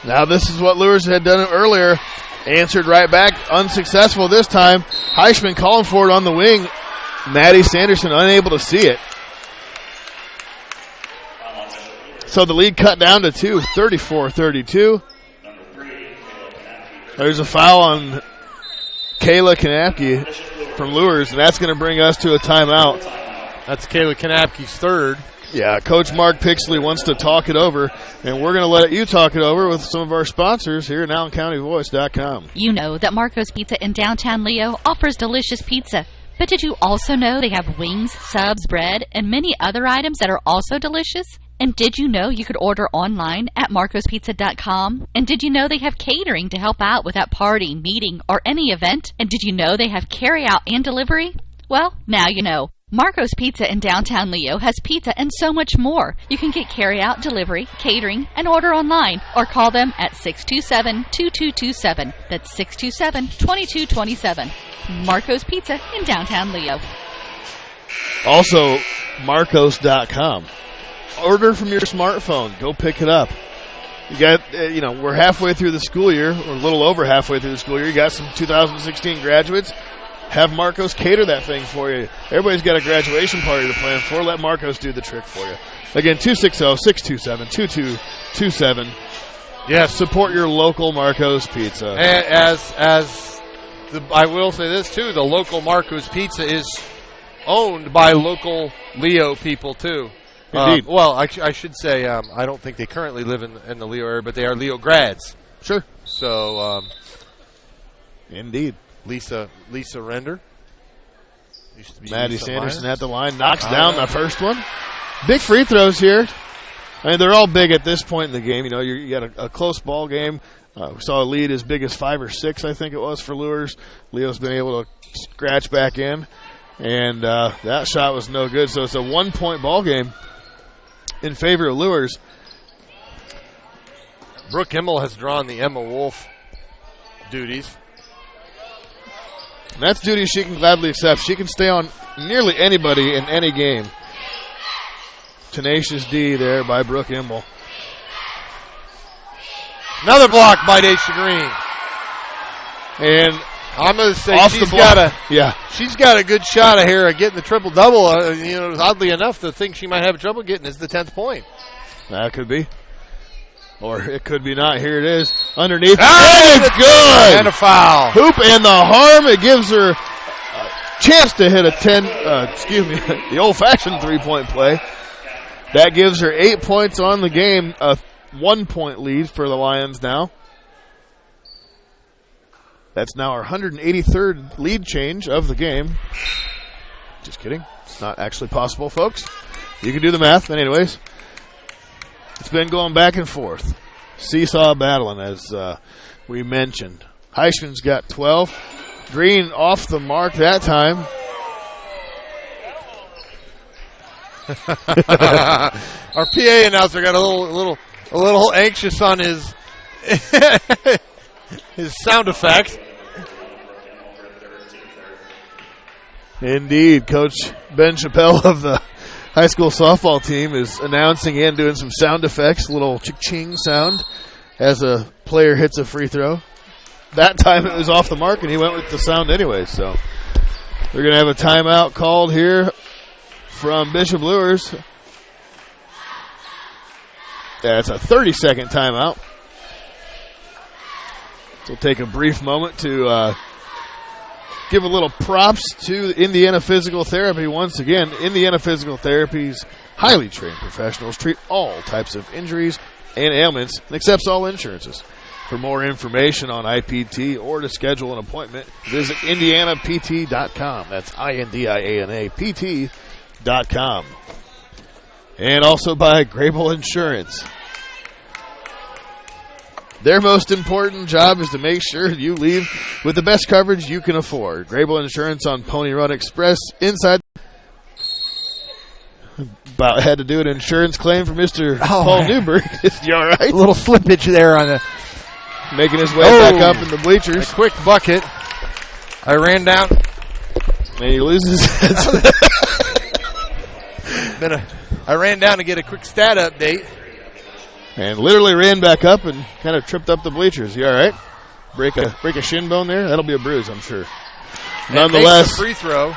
Now this is what Luers had done earlier. Answered right back. Unsuccessful this time. Heischman calling for it on the wing. Maddie Sanderson unable to see it. So the lead cut down to 2, 34-32. There's a foul on Kayla Kanapke from Luers, and that's going to bring us to a timeout. That's Kayla Kanapke's third. Yeah, Coach Mark Pixley wants to talk it over, and we're going to let you talk it over with some of our sponsors here at AllenCountyVoice.com. You know that Marco's Pizza in downtown Leo offers delicious pizza. But did you also know they have wings, subs, bread, and many other items that are also delicious? And did you know you could order online at marcospizza.com? And did you know they have catering to help out with that party, meeting, or any event? And did you know they have carry-out and delivery? Well, now you know. Marco's Pizza in downtown Leo has pizza and so much more. You can get carry-out, delivery, catering, and order online, or call them at 627-2227. That's 627-2227. Marco's Pizza in downtown Leo. Also, Marcos.com. Order from your smartphone. Go pick it up. You got, we're halfway through the school year, or a little over halfway through the school year. You got some 2016 graduates. Have Marcos cater that thing for you. Everybody's got a graduation party to plan for. Let Marcos do the trick for you. Again, 260-627-2227. Yes. Support your local Marcos Pizza. I will say this, too. The local Marco's Pizza is owned by local Leo people, too. Indeed. I should say I don't think they currently live in the Leo area, but they are Leo grads. Sure. So, Indeed. Lisa Render. Used to be Maddie Lisa Sanderson Myers. at the line. Knocks down the first one. Big free throws here. I mean, they're all big at this point in the game. You got a close ball game. We saw a lead as big as 5 or 6, I think it was, for Luers. Leo's been able to scratch back in. And that shot was no good. So it's a 1-point ball game in favor of Luers. Brooke Himmel has drawn the Emma Wolf duties. And that's duty she can gladly accept. She can stay on nearly anybody in any game. Tenacious D there by Brooke Imbel. Another block by Daisha Green. And I'm going to say she's got a good shot of here at getting the triple-double. Oddly enough, the thing she might have trouble getting is the 10th point. That could be. Or it could be not. Here it is. Underneath. And it's good. And a foul. Hoop and the harm. It gives her a chance to hit the old-fashioned three-point play. That gives her 8 points on the game. A 1-point lead for the Lions now. That's now our 183rd lead change of the game. Just kidding. It's not actually possible, folks. You can do the math. But anyways, it's been going back and forth. Seesaw battling, as we mentioned. Heisman's got 12. Green off the mark that time. Our PA announcer got a little anxious on his his sound effect. Indeed, Coach Ben Chappelle of the high school softball team is announcing and doing some sound effects, little ching sound as a player hits a free throw. That time it was off the mark and he went with the sound anyway, so they're going to have a timeout called here from Bishop Luers. Yeah, it's a 30-second timeout. So we'll take a brief moment to give a little props to Indiana Physical Therapy. Once again, Indiana Physical Therapy's highly trained professionals treat all types of injuries and ailments and accepts all insurances. For more information on IPT or to schedule an appointment, visit IndianaPT.com. That's INDIANAPT.com. And also by Grable Insurance. Their most important job is to make sure you leave with the best coverage you can afford. Grable Insurance on Pony Run Express inside. About had to do an insurance claim for Mr. Paul Newberg. Is you all right? A little slippage there on the... Making his way back up in the bleachers. A quick bucket. I ran down. And he loses it. I ran down to get a quick stat update. And literally ran back up and kind of tripped up the bleachers. You all right? Break a shin bone there? That'll be a bruise, I'm sure. Nonetheless, free throw.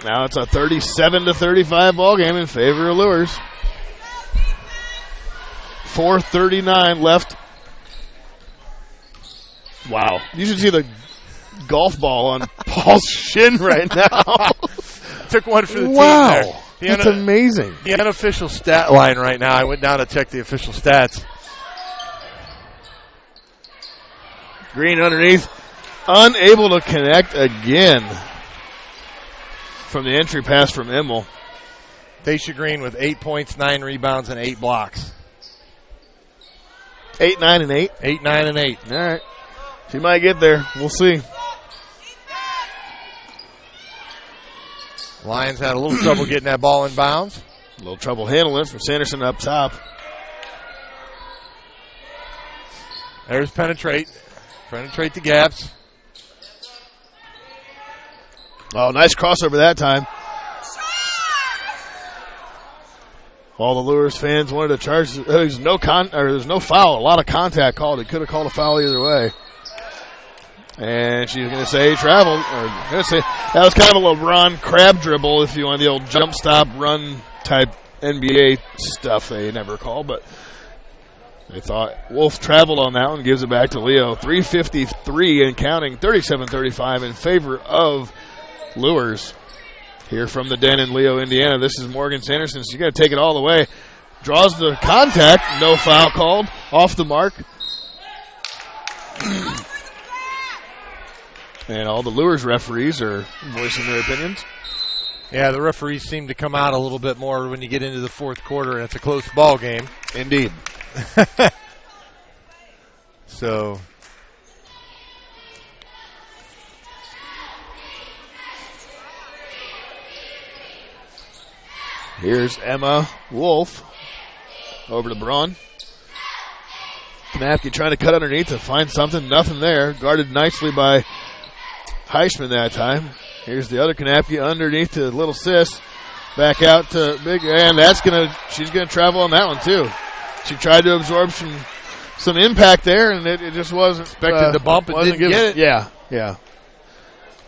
Now it's a 37-35 ball game in favor of Luers. 4:39 left. Wow. You should see the golf ball on Paul's shin right now. Took one for the team wow. there. That's amazing. The unofficial stat line right now. I went down to check the official stats. Green underneath. Unable to connect again from the entry pass from Immel. Daisha Green with 8 points, 9 rebounds, and 8 blocks. 8, 9, and 8? 8, 9, and 8. All right. She might get there. We'll see. Lions had a little trouble getting that ball in bounds. A little trouble handling it from Sanderson up top. There's penetrate the gaps. Oh, nice crossover that time. All the Luers fans wanted to charge. There's no foul. A lot of contact called. He could have called a foul either way. And she's going to say travel. Or going to say that was kind of a LeBron crab dribble, if you want the old jump stop run type NBA stuff they never call. But they thought Wolf traveled on that one. Gives it back to Leo. 3:53 and counting. 37-35 in favor of Luers. Here from the den in Leo, Indiana. This is Morgan Sanderson. So you got to take it all the way. Draws the contact. No foul called. Off the mark. And all the Luers referees are voicing their opinions. Yeah, the referees seem to come out a little bit more when you get into the fourth quarter and it's a close ball game. Indeed. So... Here's Emma Wolf over to Braun. Knapke trying to cut underneath to find something. Nothing there. Guarded nicely by Heisman that time. Here's the other Knapke underneath to little sis. Back out to Big, and she's gonna travel on that one too. She tried to absorb some impact there, and it just wasn't expected to bump and didn't get it. Yeah.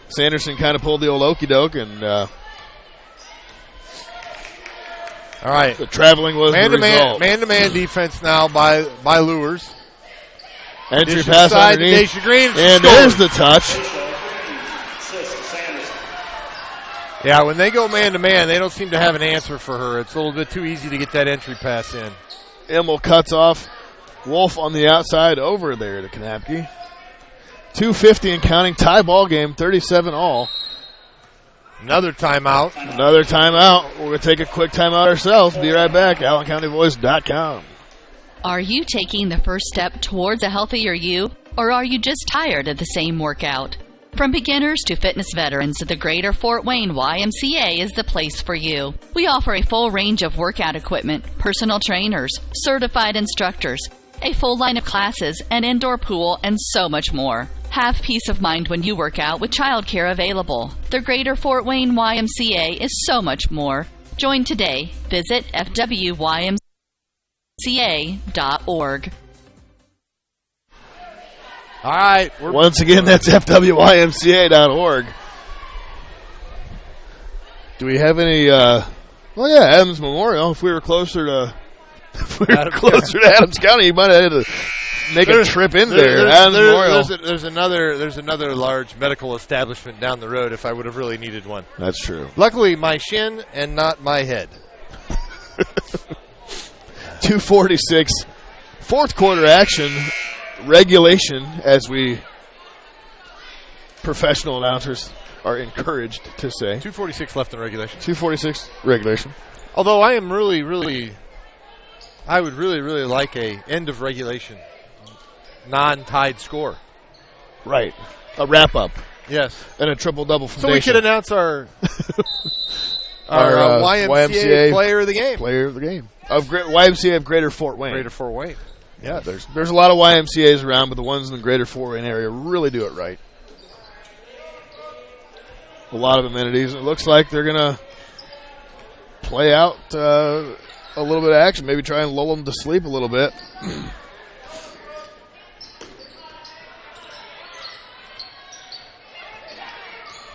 Sanderson kind of pulled the old okey doke and. All right. The traveling was the result. Man-to-man defense now by Luers. Entry pass underneath. Green, and there's the touch. Yeah, when they go man-to-man, they don't seem to have an answer for her. It's a little bit too easy to get that entry pass in. Immel cuts off. Wolf on the outside over there to Knapke. 2:50 and counting. Tie ball game, 37 all. Another timeout. We're going to take a quick timeout ourselves. Be right back. AllenCountyVoice.com. Are you taking the first step towards a healthier you? Or are you just tired of the same workout? From beginners to fitness veterans, the Greater Fort Wayne YMCA is the place for you. We offer a full range of workout equipment, personal trainers, certified instructors, a full line of classes, an indoor pool, and so much more. Have peace of mind when you work out with childcare available. The Greater Fort Wayne YMCA is so much more. Join today. Visit FWYMCA.org. All right. Once again, that's FWYMCA.org. Do we have any, Adams Memorial. If we were closer to Adams County, you might have had to make a trip in there. Adams Memorial. There's another large medical establishment down the road if I would have really needed one. That's true. Luckily, my shin and not my head. 2:46, fourth quarter action. Regulation, as we professional announcers are encouraged to say. 2:46 left in regulation. 2:46 regulation. Although I would really like a end of regulation, non-tied score. Right. A wrap-up. Yes. And a triple-double from So we could announce our YMCA player of the game. Player of the game. YMCA of Greater Fort Wayne. Greater Fort Wayne. Yeah, there's a lot of YMCAs around, but the ones in the Greater Fort Wayne area really do it right. A lot of amenities. It looks like they're going to play out a little bit of action, maybe try and lull them to sleep a little bit.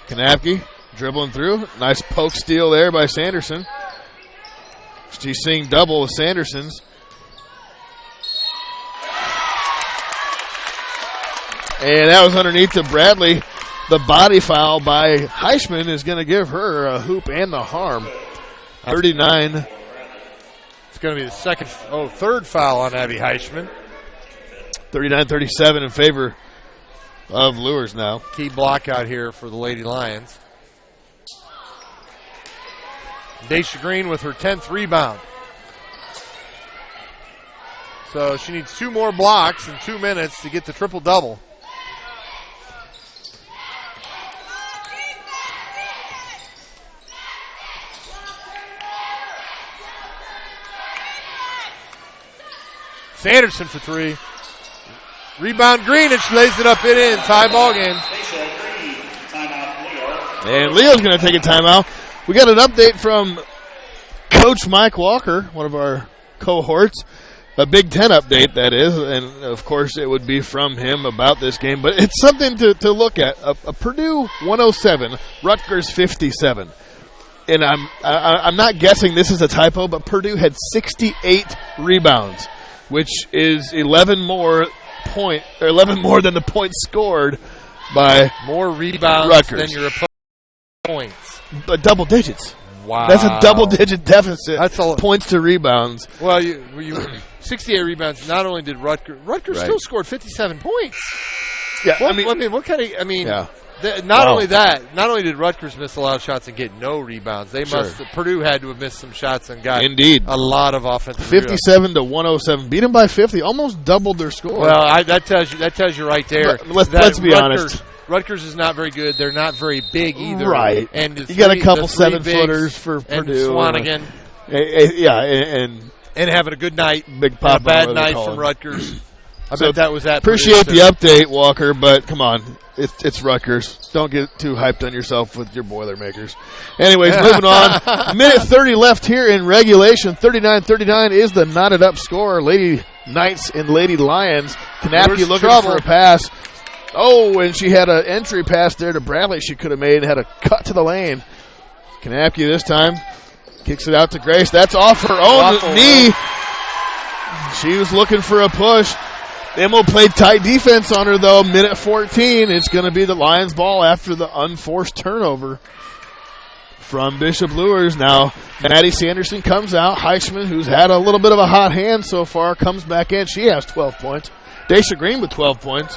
Kanapke dribbling through. Nice poke steal there by Sanderson. She's seeing double with Sanderson's. And that was underneath to Bradley. The body foul by Heischman is going to give her a hoop and the harm. 39. It's going to be the third foul on Abby Heischman. 39-37 in favor of Luers now. Key block out here for the Lady Lions. Daisha Green with her 10th rebound. So she needs 2 more blocks in 2 minutes to get the triple-double. Sanderson for 3. Rebound Green, and she lays it up and in. Tie ball game. And Leo's going to take a timeout. We got an update from Coach Mike Walker, one of our cohorts. A Big Ten update, that is. And, of course, it would be from him about this game. But it's something to look at. A Purdue 107, Rutgers 57. And I'm not guessing this is a typo, but Purdue had 68 rebounds, which is 11 more than the points scored by more rebounds Rutgers than your opponent's points. But double digits. Wow. That's a double-digit deficit. That's points to rebounds. Well, you 68 rebounds. Not only did Rutgers right. still scored 57 points. Yeah, Not only did Rutgers miss a lot of shots and get no rebounds, Purdue had to have missed some shots and got a lot of offensive 57 to 107. Beat them by 50, almost doubled their score. Well, that tells you right there. Let's be honest. Rutgers is not very good. They're not very big either. Right. And you got a couple 7-footers for Purdue. Swanigan. And having a good night. Big pop. A bad night from Rutgers. I bet that was that. Appreciate the update, Walker, but come on. It's Rutgers. Don't get too hyped on yourself with your Boilermakers. Anyways, moving on. Minute 30 left here in regulation. 39-39 is the knotted up score. Lady Knights and Lady Lions. Kanapke looking for a pass. Oh, and she had an entry pass there to Bradley she could have made and had a cut to the lane. Kanapke this time kicks it out to Grace. That's off her own knee. She was looking for a push. Emil played tight defense on her, though. Minute 14. It's going to be the Lions' ball after the unforced turnover from Bishop Luers. Now, Maddie Sanderson comes out. Heischman, who's had a little bit of a hot hand so far, comes back in. She has 12 points. Daisha Green with 12 points.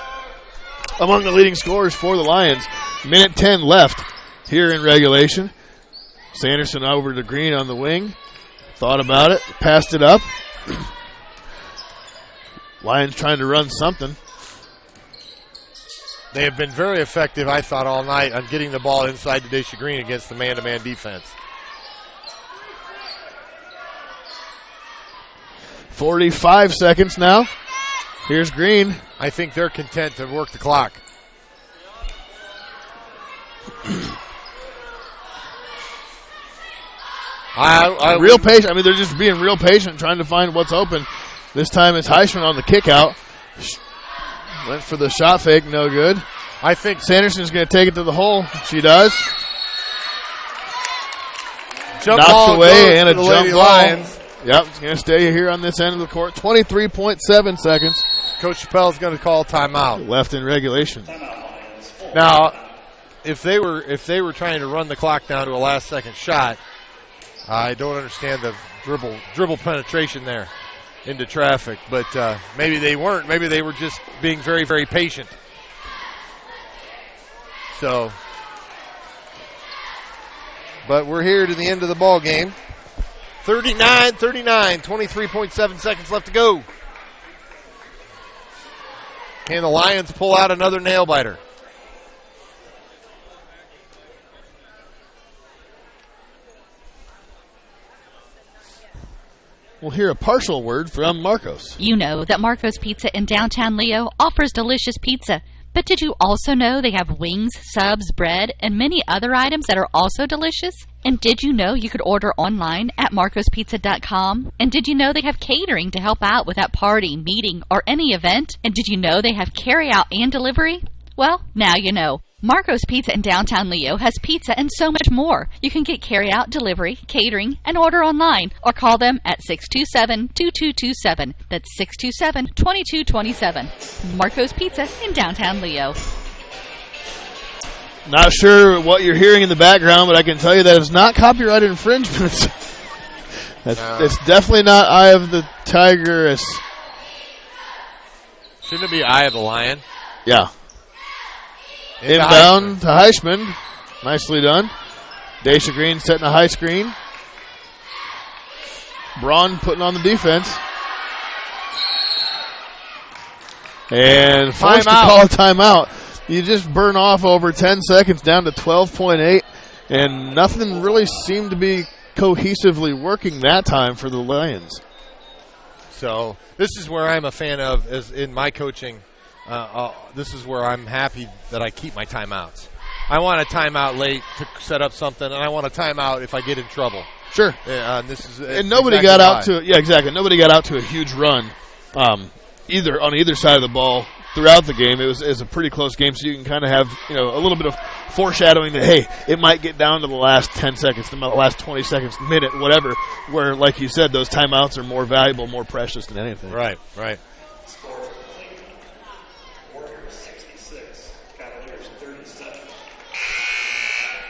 Among the leading scorers for the Lions. Minute 10 left here in regulation. Sanderson over to Green on the wing. Thought about it. Passed it up. Lions trying to run something. They have been very effective, I thought, all night on getting the ball inside the Dacia Green against the man-to-man defense. 45 seconds now. Here's Green. I think they're content to work the clock. Real patient. I mean, they're just being real patient, trying to find what's open. This time it's Heisman on the kick out. Went for the shot fake, no good. I think Sanderson's going to take it to the hole. She does. Knocked away and a jump Lady ball. Lions. Yep, it's going to stay here on this end of the court. 23.7 seconds. Coach Chappelle's going to call timeout. Left in regulation. Now, if they were trying to run the clock down to a last-second shot, I don't understand the dribble penetration there into traffic. But maybe they weren't. Maybe they were just being very, very patient. So, but we're here to the end of the ball game. 39-39, 23.7 seconds left to go. Can the Lions pull out another nail-biter? We'll hear a partial word from Marcos. You know that Marco's Pizza in downtown Leo offers delicious pizza. But did you also know they have wings, subs, bread, and many other items that are also delicious? And did you know you could order online at marcospizza.com? And did you know they have catering to help out with that party, meeting, or any event? And did you know they have carry-out and delivery? Well, now you know. Marco's Pizza in downtown Leo has pizza and so much more. You can get carry-out, delivery, catering, and order online, or call them at 627-2227. That's 627-2227. Marco's Pizza in downtown Leo. Not sure what you're hearing in the background, but I can tell you that it's not copyright infringement. It's definitely not Eye of the Tiger. Shouldn't it be Eye of the Lion? Yeah. Inbound to Heisman. Nicely done. Dacia Green setting a high screen. Braun putting on the defense. And forced to call a timeout. You just burn off over 10 seconds down to 12.8. And nothing really seemed to be cohesively working that time for the Lions. So this is where I'm a fan of, as in my coaching. This is where I'm happy that I keep my timeouts. I want a timeout late to set up something, and I want a timeout if I get in trouble. Sure. And nobody got out to Nobody got out to a huge run, either on either side of the ball throughout the game. It was a pretty close game, so you can kind of have a little bit of foreshadowing that hey, it might get down to the last 10 seconds, the last 20 seconds, minute, whatever. Where, like you said, those timeouts are more valuable, more precious than anything. Right.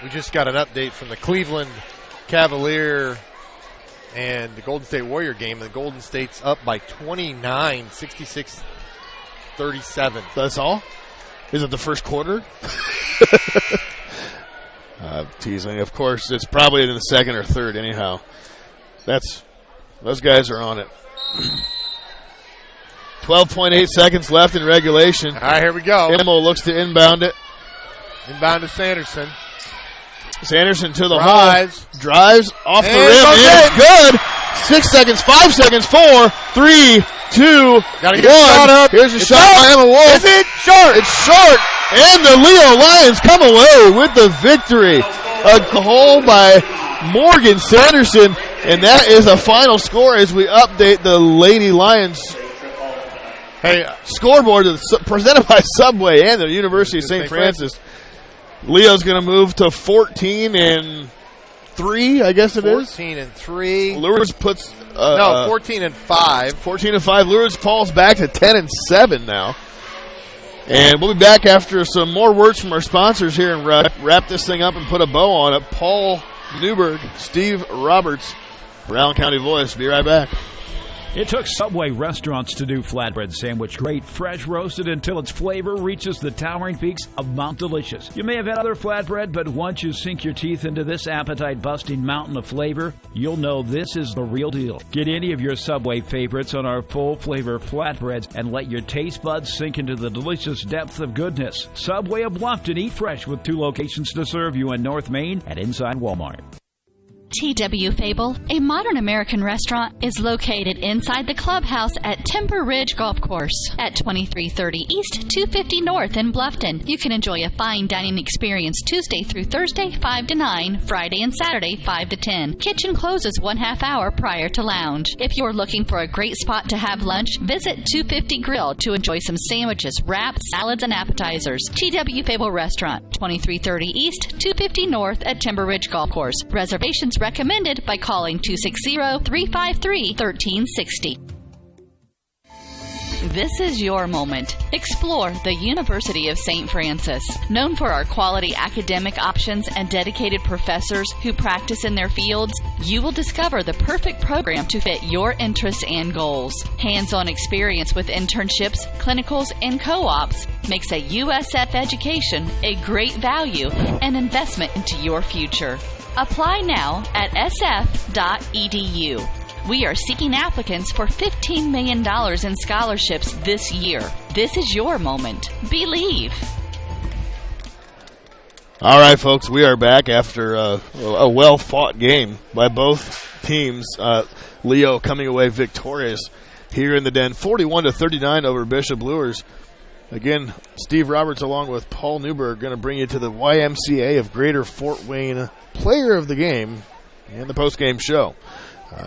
We just got an update from the Cleveland Cavalier and the Golden State Warrior game. The Golden State's up by 29, 66-37. That's all? Is it the first quarter? Teasing. Of course, it's probably in the second or third anyhow. Those guys are on it. 12.8 seconds left in regulation. All right, here we go. Imo looks to inbound it. Inbound to Sanderson. Sanderson to the hole. Drives off the rim. It's good. 6 seconds, 5 seconds, 4, 3, 2, 1. Here's a shot by Emma Wolf. Is it short? It's short. And the Leo Lions come away with the victory. A hole by Morgan Sanderson. And that is a final score as we update the Lady Lions scoreboard presented by Subway and the University of St. Francis. Leo's going to move to 14-3, I guess it is. 14-3. Luers puts 14-5. 14-5. Luers falls back to 10-7 now. And we'll be back after some more words from our sponsors here and wrap this thing up and put a bow on it. Paul Newberg, Steve Roberts, for Allen County Voice. Be right back. It took Subway restaurants to do flatbread sandwich great, fresh roasted until its flavor reaches the towering peaks of Mount Delicious. You may have had other flatbread, but once you sink your teeth into this appetite-busting mountain of flavor, you'll know this is the real deal. Get any of your Subway favorites on our full-flavor flatbreads and let your taste buds sink into the delicious depth of goodness. Subway of Bluffton, eat fresh with 2 locations to serve you in North Main and inside Walmart. TW Fable, a modern American restaurant, is located inside the clubhouse at Timber Ridge Golf Course at 2330 East, 250 North in Bluffton. You can enjoy a fine dining experience Tuesday through Thursday, 5 to 9, Friday and Saturday, 5 to 10. Kitchen closes 1/2 hour prior to lounge. If you're looking for a great spot to have lunch, visit 250 Grill to enjoy some sandwiches, wraps, salads, and appetizers. TW Fable Restaurant, 2330 East, 250 North at Timber Ridge Golf Course. Reservations recommended by calling 260-353-1360. This is your moment. Explore the University of St. Francis. Known for our quality academic options and dedicated professors who practice in their fields, you will discover the perfect program to fit your interests and goals. Hands-on experience with internships, clinicals, and co-ops makes a USF education a great value and investment into your future. Apply now at sf.edu. We are seeking applicants for $15 million in scholarships this year. This is your moment. Believe. All right, folks, we are back after a well-fought game by both teams. Leo coming away victorious here in the Den, 41-39 over Bishop Luers. Again, Steve Roberts along with Paul Newberg going to bring you to the YMCA of Greater Fort Wayne Player of the Game and the post-game show.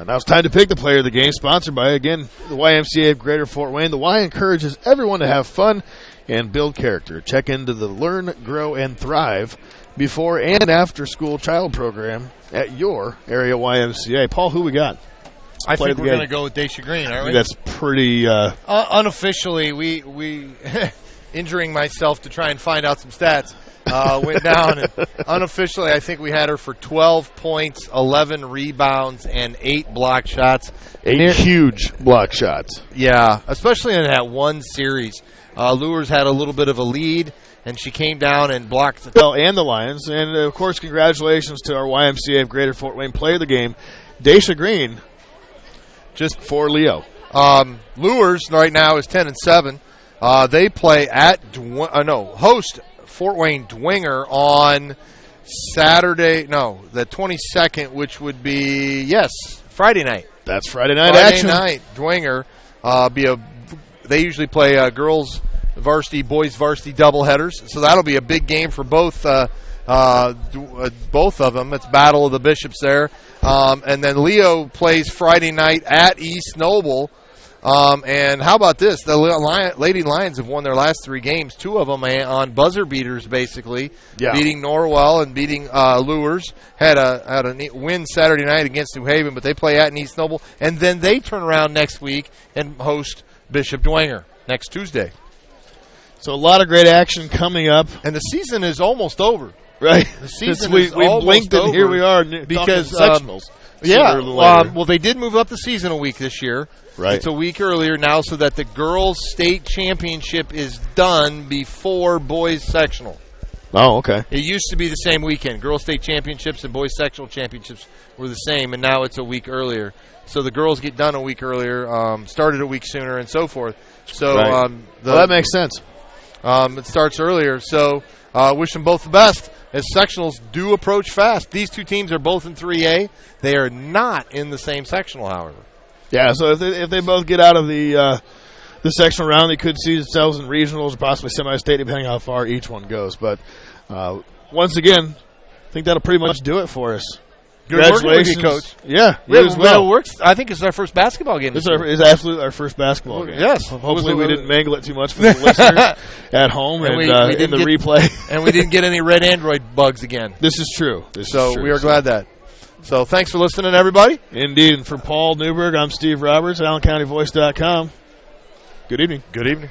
Now it's time to pick the player of the game, sponsored by, again, the YMCA of Greater Fort Wayne. The Y encourages everyone to have fun and build character. Check into the Learn, Grow, and Thrive before and after school child program at your area YMCA. Paul, who we got? I think we're going to go with Daisha Green, aren't we? That's pretty... unofficially, we injuring myself to try and find out some stats, went down. And unofficially, I think we had her for 12 points, 11 rebounds, and 8 block shots. 8 huge block shots. Yeah, especially in that one series. Luers had a little bit of a lead, and she came down and blocked the and the Lions. And, of course, congratulations to our YMCA of Greater Fort Wayne player of the game, Daisha Green, just for Leo. Luers right now is 10-7. They play at host Fort Wayne Dwenger on Saturday. No, the 22nd, which would be Friday night. That's Friday night action. Friday night, Dwenger. They usually play girls varsity, boys varsity doubleheaders, so that'll be a big game for both of them. It's Battle of the Bishops there. And then Leo plays Friday night at East Noble. And how about this? The Lady Lions have won their last 3 games, 2 of them on buzzer beaters, basically, beating Norwell and beating Luers. Had a win Saturday night against New Haven, but they play at East Noble. And then they turn around next week and host Bishop Dwenger next Tuesday. So a lot of great action coming up. And the season is almost over. Right. The season we is almost blinked over. And here we are because sectionals. Well, they did move up the season a week this year. Right. It's a week earlier now so that the girls' state championship is done before boys' sectional. Oh, okay. It used to be the same weekend. Girls' state championships and boys' sectional championships were the same, and now it's a week earlier. So the girls get done a week earlier, started a week sooner, and so forth. So right. That makes sense. It starts earlier. So wish them both the best as sectionals do approach fast. These 2 teams are both in 3A. They are not in the same sectional, however. Yeah, so if they both get out of the sectional round, they could see themselves in regionals or possibly semi-state, depending on how far each one goes. But once again, I think that'll pretty much do it for us. Good working with you, Coach. Yeah, you as well. I think it's our first basketball game. This is absolutely our first basketball game. Yes. Hopefully we didn't mangle it too much for the listeners at home and in the replay. And we didn't get any red Android bugs again. This is true. We are glad that. So thanks for listening, everybody. Indeed. And for Paul Newberg, I'm Steve Roberts, AllenCountyVoice.com. Good evening. Good evening.